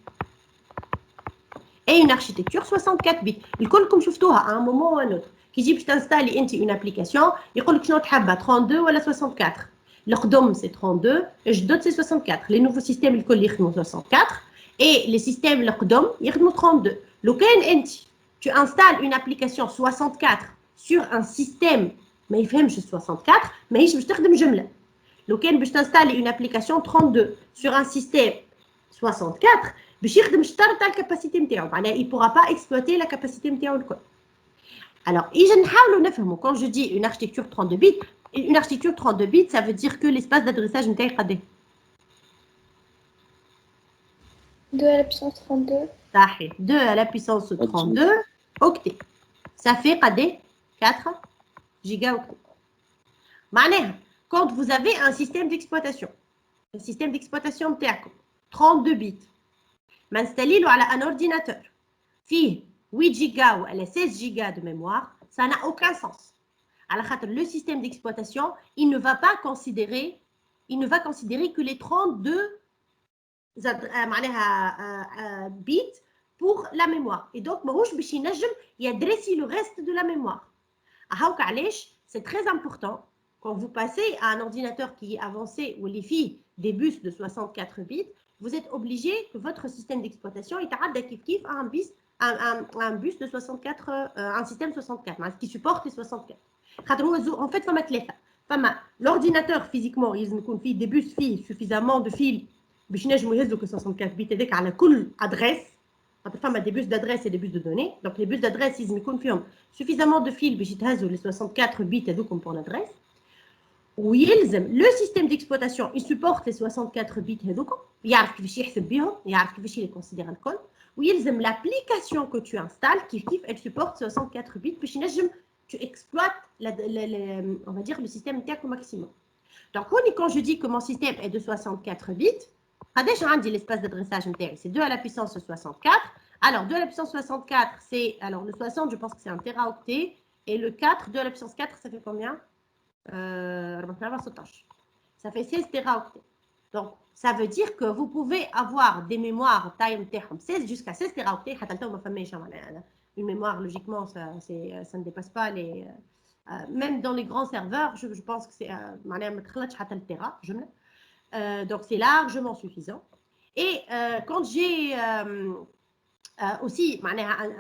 et une architecture 64 bits. الكلكم شفتوها à un moment ou à un autre. كي يجي باش تنستالي انت une application يقول لك شنو تحبها 32 ولا 64. القدم c'est 32 الجدد c'est 64. Les nouveaux systèmes الكل يخدموا 64 et les systèmes القدم يخدموا 32. لو كان انت tu installes une application 64 sur un système ما يفهمش 64 ماهيش باش تخدم جمله. لو كان باش تنستالي une application 32 sur un système 64 باش يخدم الشطر تاع الكاباسيتي نتاعو، معناها il pourra pas exploiter la capacité نتاعو الكل. Alors, إجا نحاولوا نفهموا quand je dis une architecture 32 bits, une architecture 32 bits ça veut dire que l'espace d'adressage نتاعي قداه 2 à la puissance 32. صحيح 2 à la puissance 32 octets. Ça fait قداه 4 gigaoctets. معناها quand vous avez un système d'exploitation, le système d'exploitation نتاعكم 32 bits ما نستليلو على un ordinateur فيه 8 gigas ou à 16 gigas de mémoire, ça n'a aucun sens. Alors, le système d'exploitation, il ne va va considérer que les 32 bits pour la mémoire. Et donc, il adresse le reste de la mémoire. C'est très important quand vous passez à un ordinateur qui est avancé ou les filles des bus de 64 bits, vous êtes obligé que votre système d'exploitation est un bus de 64, un système 64 qui supporte les 64. En fait, l'ordinateur physiquement, il y a des bus suffisamment de fils باش ينجموا يهزوا que 64 bits هذاك على كل adresse. فما des bus d'adresse et des bus de données. Donc les bus d'adresse ils يكون فيهم suffisamment de fils باش يتهزوا les 64 bits هذوكم pour l'adresse. ويلزم le système d'exploitation il supporte les 64 bits هذوكم، يعرف كيفاش يحسب بهم، يعرف كيفاش يكونسيدير الكل. ويلزم l'application que tu installes كيف elle supporte 64 bits باش ينجم tu exploites on va dire le système نتاعك au maximum. Donc quand je dis que mon système est de 64 bits, قداش عندي l'espace d'adressage نتاعي c'est 2 à la puissance 64. Alors 2 à la puissance 64 c'est alors le 60 je pense que c'est un téraoctet et le 4 2 à la puissance 4 ça fait combien? Ça fait 16 téraoctets. Donc ça veut dire que vous pouvez avoir des mémoires taille 16 jusqu'à 16 téraoctets. Une mémoire logiquement ça ne dépasse pas les même dans les grands serveurs je pense que c'est donc c'est largement suffisant. Et quand j'ai aussi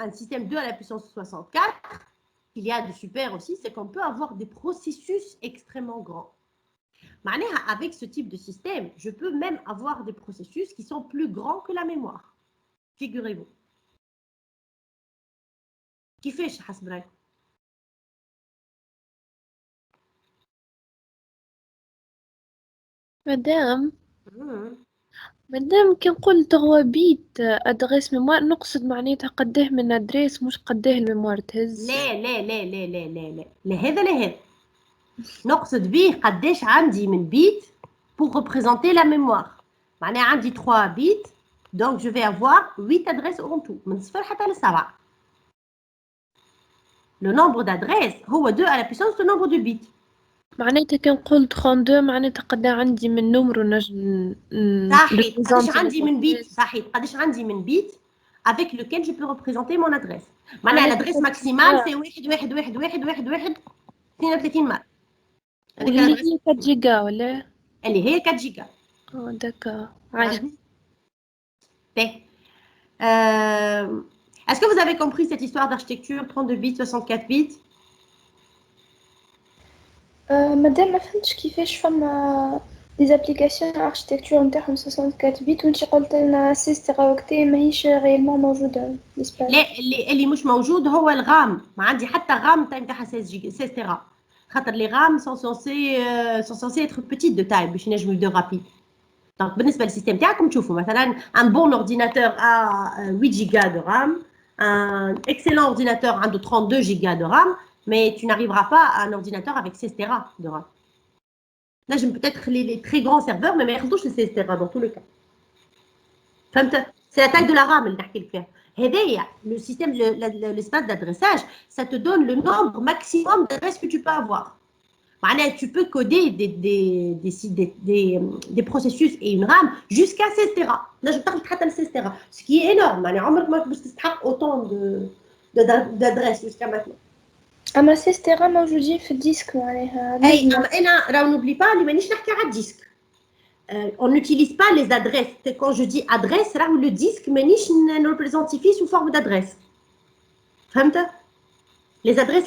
un système 2 à la puissance 64, il y a de super aussi, c'est qu'on peut avoir des processus extrêmement grands. Avec ce type de système, je peux même avoir des processus qui sont plus grands que la mémoire. Figurez-vous. كيفاش حسب رايكم؟ مادام كي نقول تغوى بيت ادريس ميموار نقصد معناتها قداه من ادريس مش قداه الميموار تهز. لا لا لا لا لا لا لا لا هذا لا هذا نقصد به قداش عندي من بيت pour représenter la mémoire. معناها عندي 3 بيت donc je vais avoir 8 adresses en tout من 0 حتى ل 7. Le nombre d'adresses هو 2 à la puissance du nombre de bits. معناتها كي نقول 32 معناتها قد عندي من نمر ونجم صحيح قداش عندي من بيت صحيح قداش عندي من بيت avec lequel je peux représenter mon adresse. معناها l'adresse maximale c'est 1.1.1.1.1.32 مرة. اللي هي 4 جيجا ولا؟ اللي هي 4 جيجا. داكا عارف. Est-ce que vous avez compris cette histoire d'architecture 32 bits 64 bits? مادام ما فهمتش كيفاش فما دي زابليكاسيون اركتيكتور نتاعهم 64 بيت وانت قلت لنا 6 تيراوكتي ماهيش غيالمون موجوده بالنسبه لا اللي مش موجود هو الغام. ما عندي حتى غام نتاعها 16 تيرا خاطر لي غام sont censés être petites de taille باش ينجموا يبداو رابيد. دونك بالنسبه للسيستم تاعكم تشوفوا مثلا un bon ordinateur a 8 gigas de RAM, un excellent ordinateur a 32 gigas de RAM, mais tu n'arriveras pas à un ordinateur avec 16 Tera de RAM. Là, j'aime peut-être les très grands serveurs, mais ils les 16 Tera dans tous les cas. C'est la taille de la RAM اللي نحكي لك فيها. هذايا le système l'espace d'adressage, ça te donne le nombre maximum d'adresses que tu peux avoir. معناها tu peux coder des processus et une RAM jusqu'à 16 Tera. نجم تاخذ حتى ل 16 Tera, ce qui est énorme. معناها عمرك ما باش تستحق autant d'adresses jusqu'à maintenant. أما 16 تيرا موجودين في الديسك معناها. أي أنا راهو نوبلي با اللي مانيش نحكي على الديسك. On n'utilise pas les adresses. Quand je dis adresse, le disque, ne représente sous forme d'adresse. Les adresses,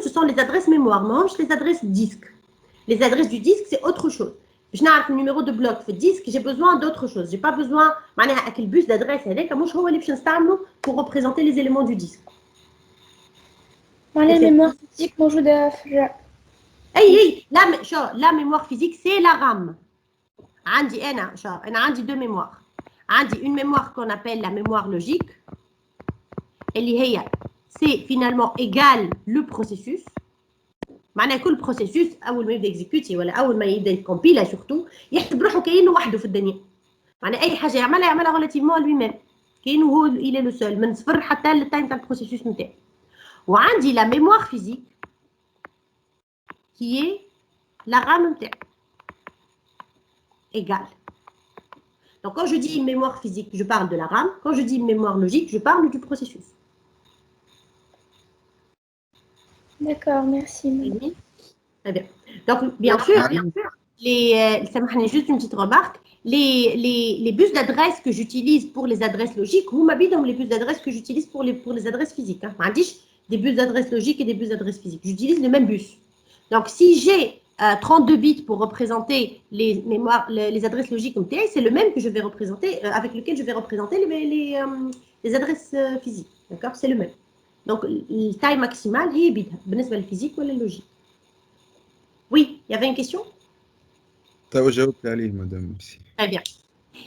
ce sont les adresses mémoire, non les adresses disque. Les adresses du disque, c'est autre chose. Je n'ai le numéro de bloc de disque, j'ai besoin d'autre chose. Je n'ai pas besoin avec le bus d'adresse pour représenter les éléments du disque. La mémoire physique موجودة في la mémoire physique, c'est la RAM. أنا عندي deux mémoires. عندي une mémoire qu'on appelle la mémoire logique. C'est finalement égal le processus. معناها كل processus أول ما يبدأ يكزيكوتي ولا أول ما يبدأ يكمبيلا surtout يحسب روحه كأنه وحده في الدنيا. معناها أي حاجة يعملها relativement lui-même. كأنه هو il est le seul من صفر حتى التايم تاع البروسيسوس نتاعو. وعندي la mémoire physique qui est la RAM نتاعو. Égal. Donc quand je dis une mémoire physique, je parle de la RAM. Quand je dis une mémoire logique, je parle du processus. D'accord, merci. Très bien. Donc bien sûr, juste une petite remarque, les bus d'adresse que j'utilise pour les adresses logiques, vous m'habitez dans les bus d'adresse que j'utilise pour les adresses physiques. Hein. Des bus d'adresse logiques et des bus d'adresse physiques. J'utilise le même bus. Donc si j'ai 32 bits pour représenter les mémoires, les adresses logiques MTA, c'est le même que je vais représenter, avec lequel je vais représenter les adresses physiques. D'accord? C'est le même. Donc, la taille maximale, c'est bit. بالنسبة للphysique ou la logique. Oui, il y avait une question? جاوبت عليه مدام. Très bien.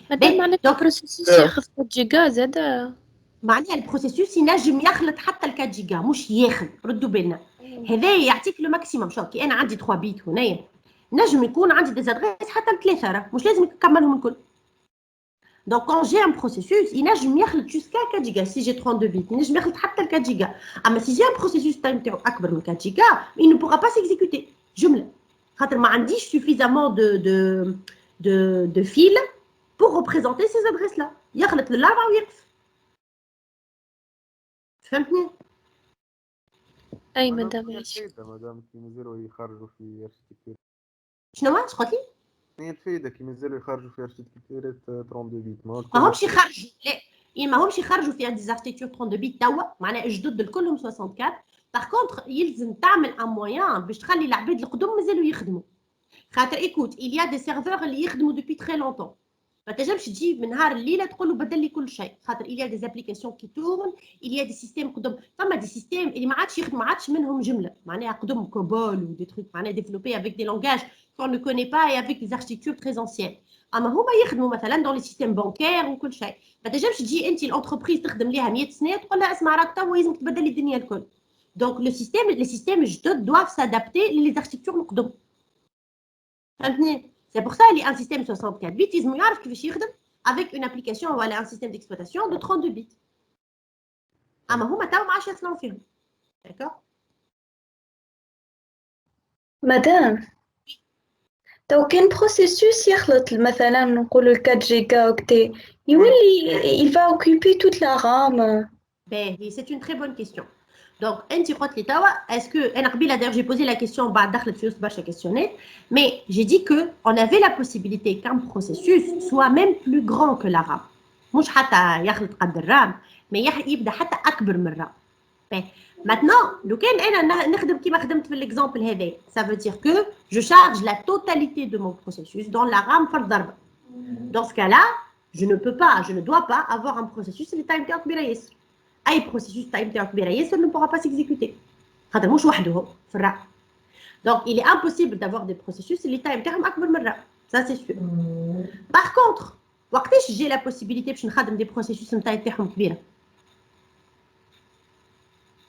مادام معناتها البروسيسور ياخذ 4 جيجا زاد. معناها البروسيسوس ينجم يخلط حتى ال 4 جيجا مش ياخذ. ردوا بالنا. هذا يعطيك لو ماكسيموم. شوف كي انا عندي 3 بيت هنايا نجم يكون عندي دي ادريس حتى ل3 راه مش لازم نكملهم الكل. دونك كون جي ان بروسيسوس ينجم يخلط جوسكا 4 جيجا. سي جي 32 بيت ينجم يخلط حتى ل 4 جيجا. اما سي جي ان بروسيسوس تايم تاعو اكبر من 4 جيجا il ne pourra pas s'exécuter جمله خاطر ما عنديش suffisamment de fil pour représenter ces adresses là. يخلط للاربعه ويقف. فهمتني؟ اي مدام مادام كي مازالوا يخرجوا في اركتيكتور. شنو قلت لي؟ هي الفايده كي مازالوا يخرجوا في اركتيكتورات 32 بيت ماهمش يخرجوا. لا ماهمش يخرجوا في دي اركتيكتور 32 بيت توا معناها جدد الكلهم 64. باغ كونتر يلزم تعمل ان مويان باش تخلي العباد القدم مازالوا يخدموا خاطر ايكوت il y a des serveurs اللي يخدموا depuis très longtemps. ما تنجمش تجيب من نهار الليله تقول له بدل لي كل شيء خاطر il y a des applications qui tournent, il y a des systèmes قدم. فما دي سيستيم اللي ما عادش يخدموا ما عادش منهم جمله معناها قدم كوبول و دي تروك معناها développés avec des langages qu'on ne connaît pas et avec des architectures très anciennes. اما هما يخدموا مثلا dans les systèmes bancaires وكل شيء. ما تنجمش تجي انت الانتربريز تخدم ليها 100 سنه تقول لها اسمع راك توا لازم تبدل لي الدنيا الكل. Donc les systèmes الجدد doivent s'adapter les architectures القدم. فهمتني؟ C'est pour ça qu'il y a un système 64 bits, ils savent كيفاش يخدم avec une application ou un système d'exploitation de 32 bits. اما هما تاو ما عادش يصنعوا فيهم. D'accord? مدام تو كان بروسيسوس يخلط مثلا نقولوا 4 جيجا اوكتي يولي il va occuper toute la RAM. باهي c'est une très bonne question. Donc, est-ce que, d'ailleurs, j'ai posé la question, mais j'ai dit qu'on avait la possibilité qu'un processus soit même plus grand que la RAM. مش حتى يخلط قد الرام، mais يبدا حتى أكبر من الرام. Maintenant, لو كان أنا نخدم كيما خدمت في l'exemple هذا, ça veut dire que je charge la totalité de mon processus dans la RAM فرد ضربة. Dans ce cas-là, je ne dois pas avoir un processus اللي تايم تاعو كبيرة ياسر. أي processus تايم تاعو كبيرة ياسر ne pourra pas s'exécuter. خاطر مش وحده هو في الرام. Donc il est impossible d'avoir des processus اللي تايم تاعهم أكبر من الرام. Ça c'est sûr. Par contre, وقتاش j'ai la possibilité باش نخدم des processus التايم تاعهم كبيرة؟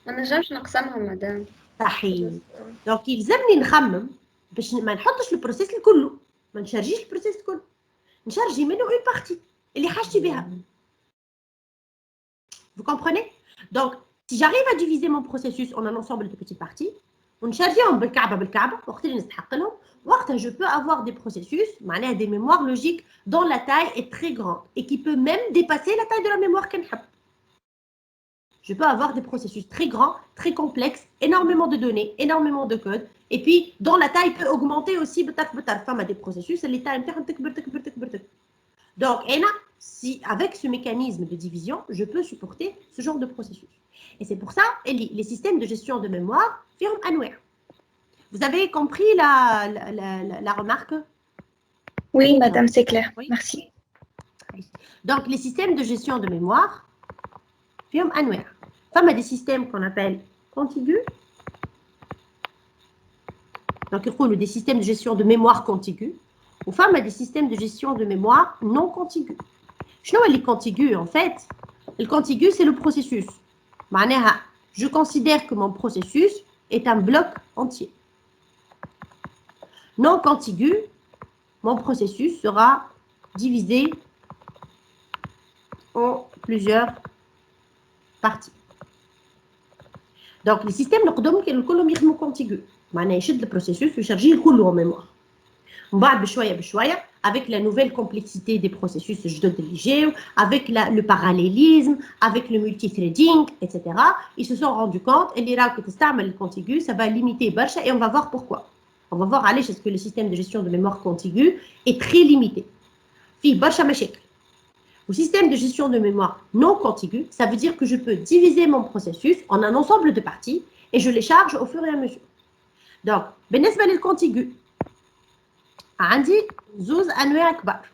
ما نجمش نقسمهم مدام. صحيح. Donc يلزمني نخمم باش ما نحطش البروسيس الكله، ما نشارجيش البروسيس الكل. نشارجي منه une partie اللي حاجتي بها. Vous comprenez? Donc, si j'arrive à diviser mon processus en un ensemble de petites parties, ونشريهم بالكعبة وقت اللي نستحق لهم وقتها je peux avoir des processus معناها des mémoires logiques dont la taille est très grande et qui peut même dépasser la taille de la mémoire كنحب. Je peux avoir des processus très grands, très complexes, énormément de données, énormément de code, et puis dont la taille peut augmenter aussi بطرف فما des processus اللي taille نتاعهم تكبر. Donc si avec ce mécanisme de division, je peux supporter ce genre de processus. Et c'est pour ça les systèmes de gestion de mémoire فيهم أنواع. Vous avez compris la remarque? Oui, madame, c'est clair. Oui. Merci. Donc, les systèmes de gestion de mémoire, فيهم أنواع. فما des systèmes qu'on appelle contigus. Donc, يقولوا des systèmes de gestion de mémoire contigus. Ou فما des systèmes de gestion de mémoire non contigus. شنو les contigus en fait? Le contigu, c'est le processus. معناها, je considère que mon processus est un bloc entier. Non contigu, mon processus sera divisé en plusieurs parties. Donc, les systèmes كلهم يخدموا contigu. معناها يشد le processus ويشارجيه كله en mémoire. من بعد بشوية avec la nouvelle complexité des processus الجدد اللي جاو, avec le parallélisme, avec le multithreading, etc. Ils se sont rendus compte اللي راهو كي تستعمل الcontigu, ça va limiter برشا et on va voir pourquoi. On va voir علاش que le système de gestion de mémoire contigu est très limité. فيه برشا مشاكل. Le système de gestion de mémoire non contigu, ça veut dire que je peux diviser mon processus en un ensemble de parties et je les charge au fur et à mesure. Donc, بالنسبة للcontigu, عندي زوز أنواع كبار.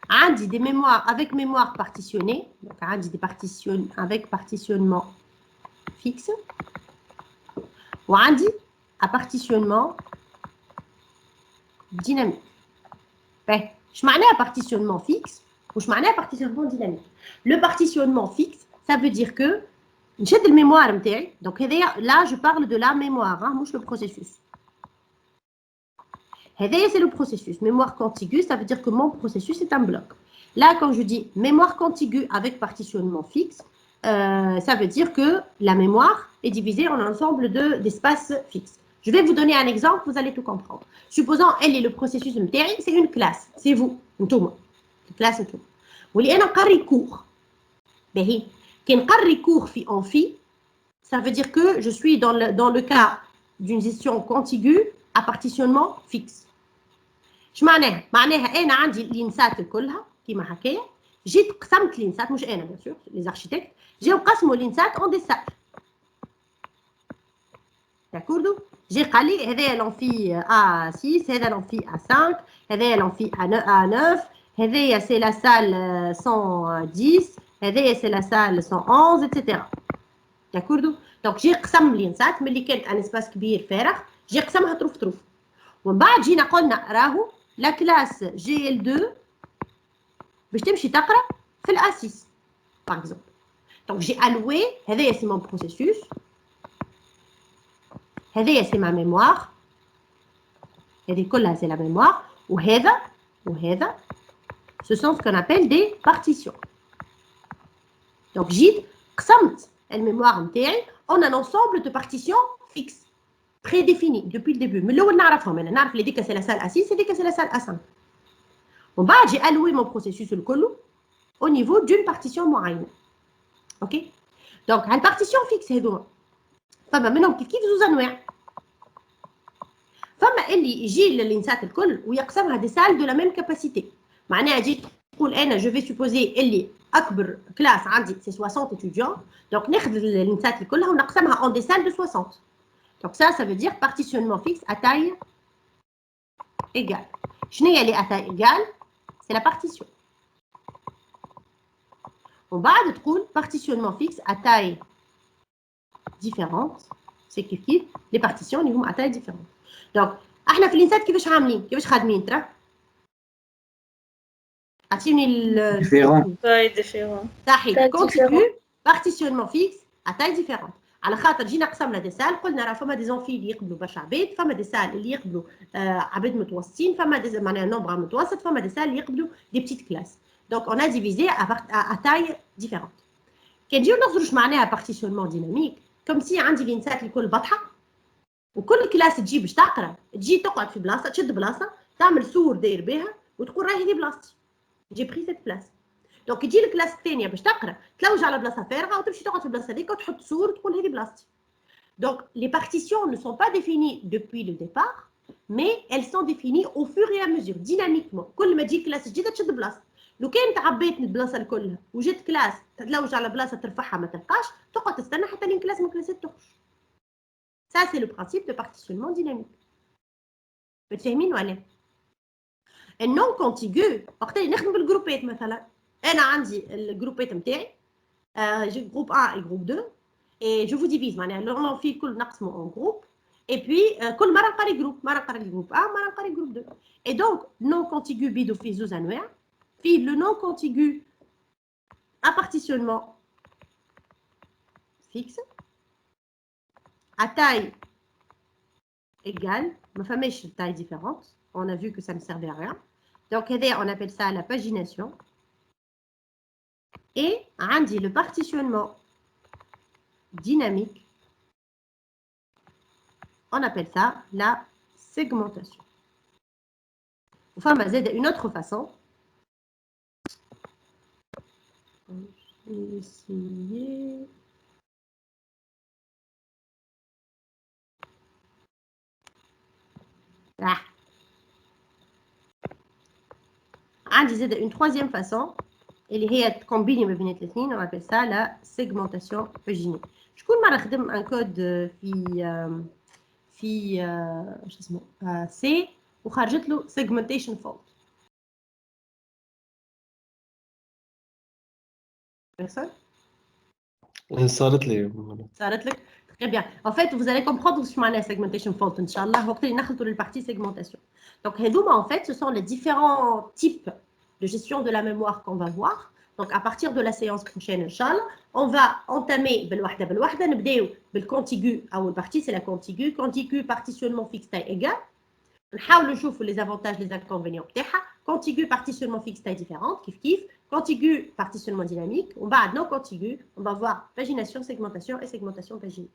عندي des mémoires avec mémoire partitionnée, donc عندي des partitions avec partitionnement fixe. وعندي à partitionnement dynamique. Ben, je معناها partitionnement fixe ou je معناها partitionnement dynamique. Le partitionnement fixe, ça veut dire que نشد الميموار نتاعي. Donc là je parle de la mémoire, hein, مش le processus. C'est le processus. Mémoire contiguë, ça veut dire que mon processus est un bloc. Là, quand je dis mémoire contiguë avec partitionnement fixe, ça veut dire que la mémoire est divisée en un ensemble d'espaces fixes. Je vais vous donner un exemple, vous allez tout comprendre. Supposons, elle est le processus MTRI, c'est une classe. C'est vous, نتوما. Classe نتوما. واللي أنا نقري cours. باهي. كي نقري cours في amphi, ça veut dire que je suis dans le cas d'une gestion contiguë à partitionnement fixe. شمعناها؟ معناها أنا عندي اللينسات كلها كيما هكايا، جيت قسمت اللينسات مش أنا بيان سور، لي زاركتيكت، جاو قسموا اللينسات أون دي سال. داكوردو؟ جي قال لي هذايا لونفي A6، هذا لونفي A5، هذايا لونفي A9، هذايا سي لا سال 110، هذايا سي لا سال 111 إتسيتيرا. داكوردو؟ دونك جي قسم اللينسات ملي كانت ان اسباس كبير فارغ، جي قسمها طروف. ومن بعد جينا قلنا راهو لا كلاس جي ال 2 باش تمشي تقرا في الا 6 باغ اكزومبل. دونك جي الوي هذايا سي مون بروسيسوس، هذايا سي ما ميموار، هذه كلها سي لا ميموار، وهذا ce sont ce qu'on appelle des partitions. Donc جيت قسمت الميموار نتاعي en un ensemble de partitions fixes prédéfinies depuis le début. من الاول نعرفهم، انا نعرف اللي ديك سي لا سال A6 وديك سي لا سال A5. ومن بعد جي الوي مون بروسيسوس الكل au niveau d'une partition معينه. اوكي دونك هالبارتيسيون فيكس هذوما فما منهم كيف زوز انواع. فما اللي يجي للانسات الكل ويقسمها دي سال دو لا ميم كاباسيتي. معناها جيت تقول انا جو في سوبوزي اللي اكبر كلاس عندي سي 60 étudiants، دونك ناخذ الانسات كلها ونقسمها اون دي سال دو 60. دونك ça veut dire partitionnement fixe à taille égale. شنو هي اللي à taille égale؟ c'est la partition. ومن بعد تقول partitionnement fixe à taille différente، c'est كيف les partitions اللي هما à taille différente. دونك احنا في الانسات كيفاش عاملين؟ كيفاش خادمين ترى؟ اعطيني taille différente. صحيح contigu partitionnement fixe à taille différente. على خاطر جينا قسمنا دي سال، قلنا راه فما دي زونفي اللي يقبلوا برشا عباد، فما دي سال اللي يقبلوا عباد متوسطين، فما دي معناها نومبر متوسط، فما دي سال اللي يقبلوا دي بتيت كلاس. دونك اون ا ديفيزي à taille différente. كي نجيو نخرجوا اش معناها بارتيسيونمون ديناميك كوم سي عندي لينسات الكل بطحه وكل كلاس تجي باش تقرا تجي تقعد في بلاصه تشد بلاصه تعمل سور داير بها وتقول راهي هذه بلاصتي جي بري سيت بلاس دونك تجي الكلاس الثانيه باش تقرا تلوج على بلاصه فارغه وتمشي تقعد في البلاصه هذيك وتحط سور وتقول هذه بلاصتي. Donc les partitions ne sont pas définies depuis le départ mais elles sont définies au fur et à mesure dynamiquement. كل ما تجي كلاس جديده تشد بلاصه. لو كان تعبيت البلاصه الكلها وجيت كلاس تلوج على بلاصه ترفعها ما تلقاش تقعد تستنى حتى لين كلاس من كلاسات تخرج. Ça c'est le principe de partitionnement dynamique. متفاهمين ولا؟ النون كونتيغو وقت اللي نخدم بالجروبات مثلا انا عندي الجروبات نتاعي جروب 1 et groupe 2 et je vous divise معناها لو في كل نقسمه en groupe et puis كل مره نقري جروب مره نقري جروب 1 مره نقري جروب 2 et donc non contigu بيدو فيه زوج انواع في le non contigu à partitionnement fixe à taille égale ما فماش taille différente on a vu que ça ne servait à rien donc on appelle ça la pagination et عندي le partitionnement dynamique on appelle ça la segmentation. Enfin, une autre façon. Je vais essayer. Ah. عندي une troisième façon اللي هي تكومبيني ما بين الاثنين on appelle ça la segmentation paginée. شكون مرة خدم ان كود في شو اسمه سي وخرجت له segmentation fault. صارت لي لك très bien. En fait, vous allez comprendre ce que معناها segmentation fault إن شاء الله وقت اللي نخلطوا للpartie segmentation. Donc هذوما en fait ce sont les différents types de gestion de la mémoire qu'on va voir. Donc à partir de la séance prochaine Inch'Allah, on va entamer بالوحدة نبداو بالcontigu أول partie c'est la contigu partitionnement fixe taille égale. نحاولوا نشوفوا les avantages les inconvénients بتاعها. Contigu partitionnement fixe taille différente كيف contigu partitionnement dynamique ومن بعد non contigu on va voir pagination segmentation et segmentation paginée.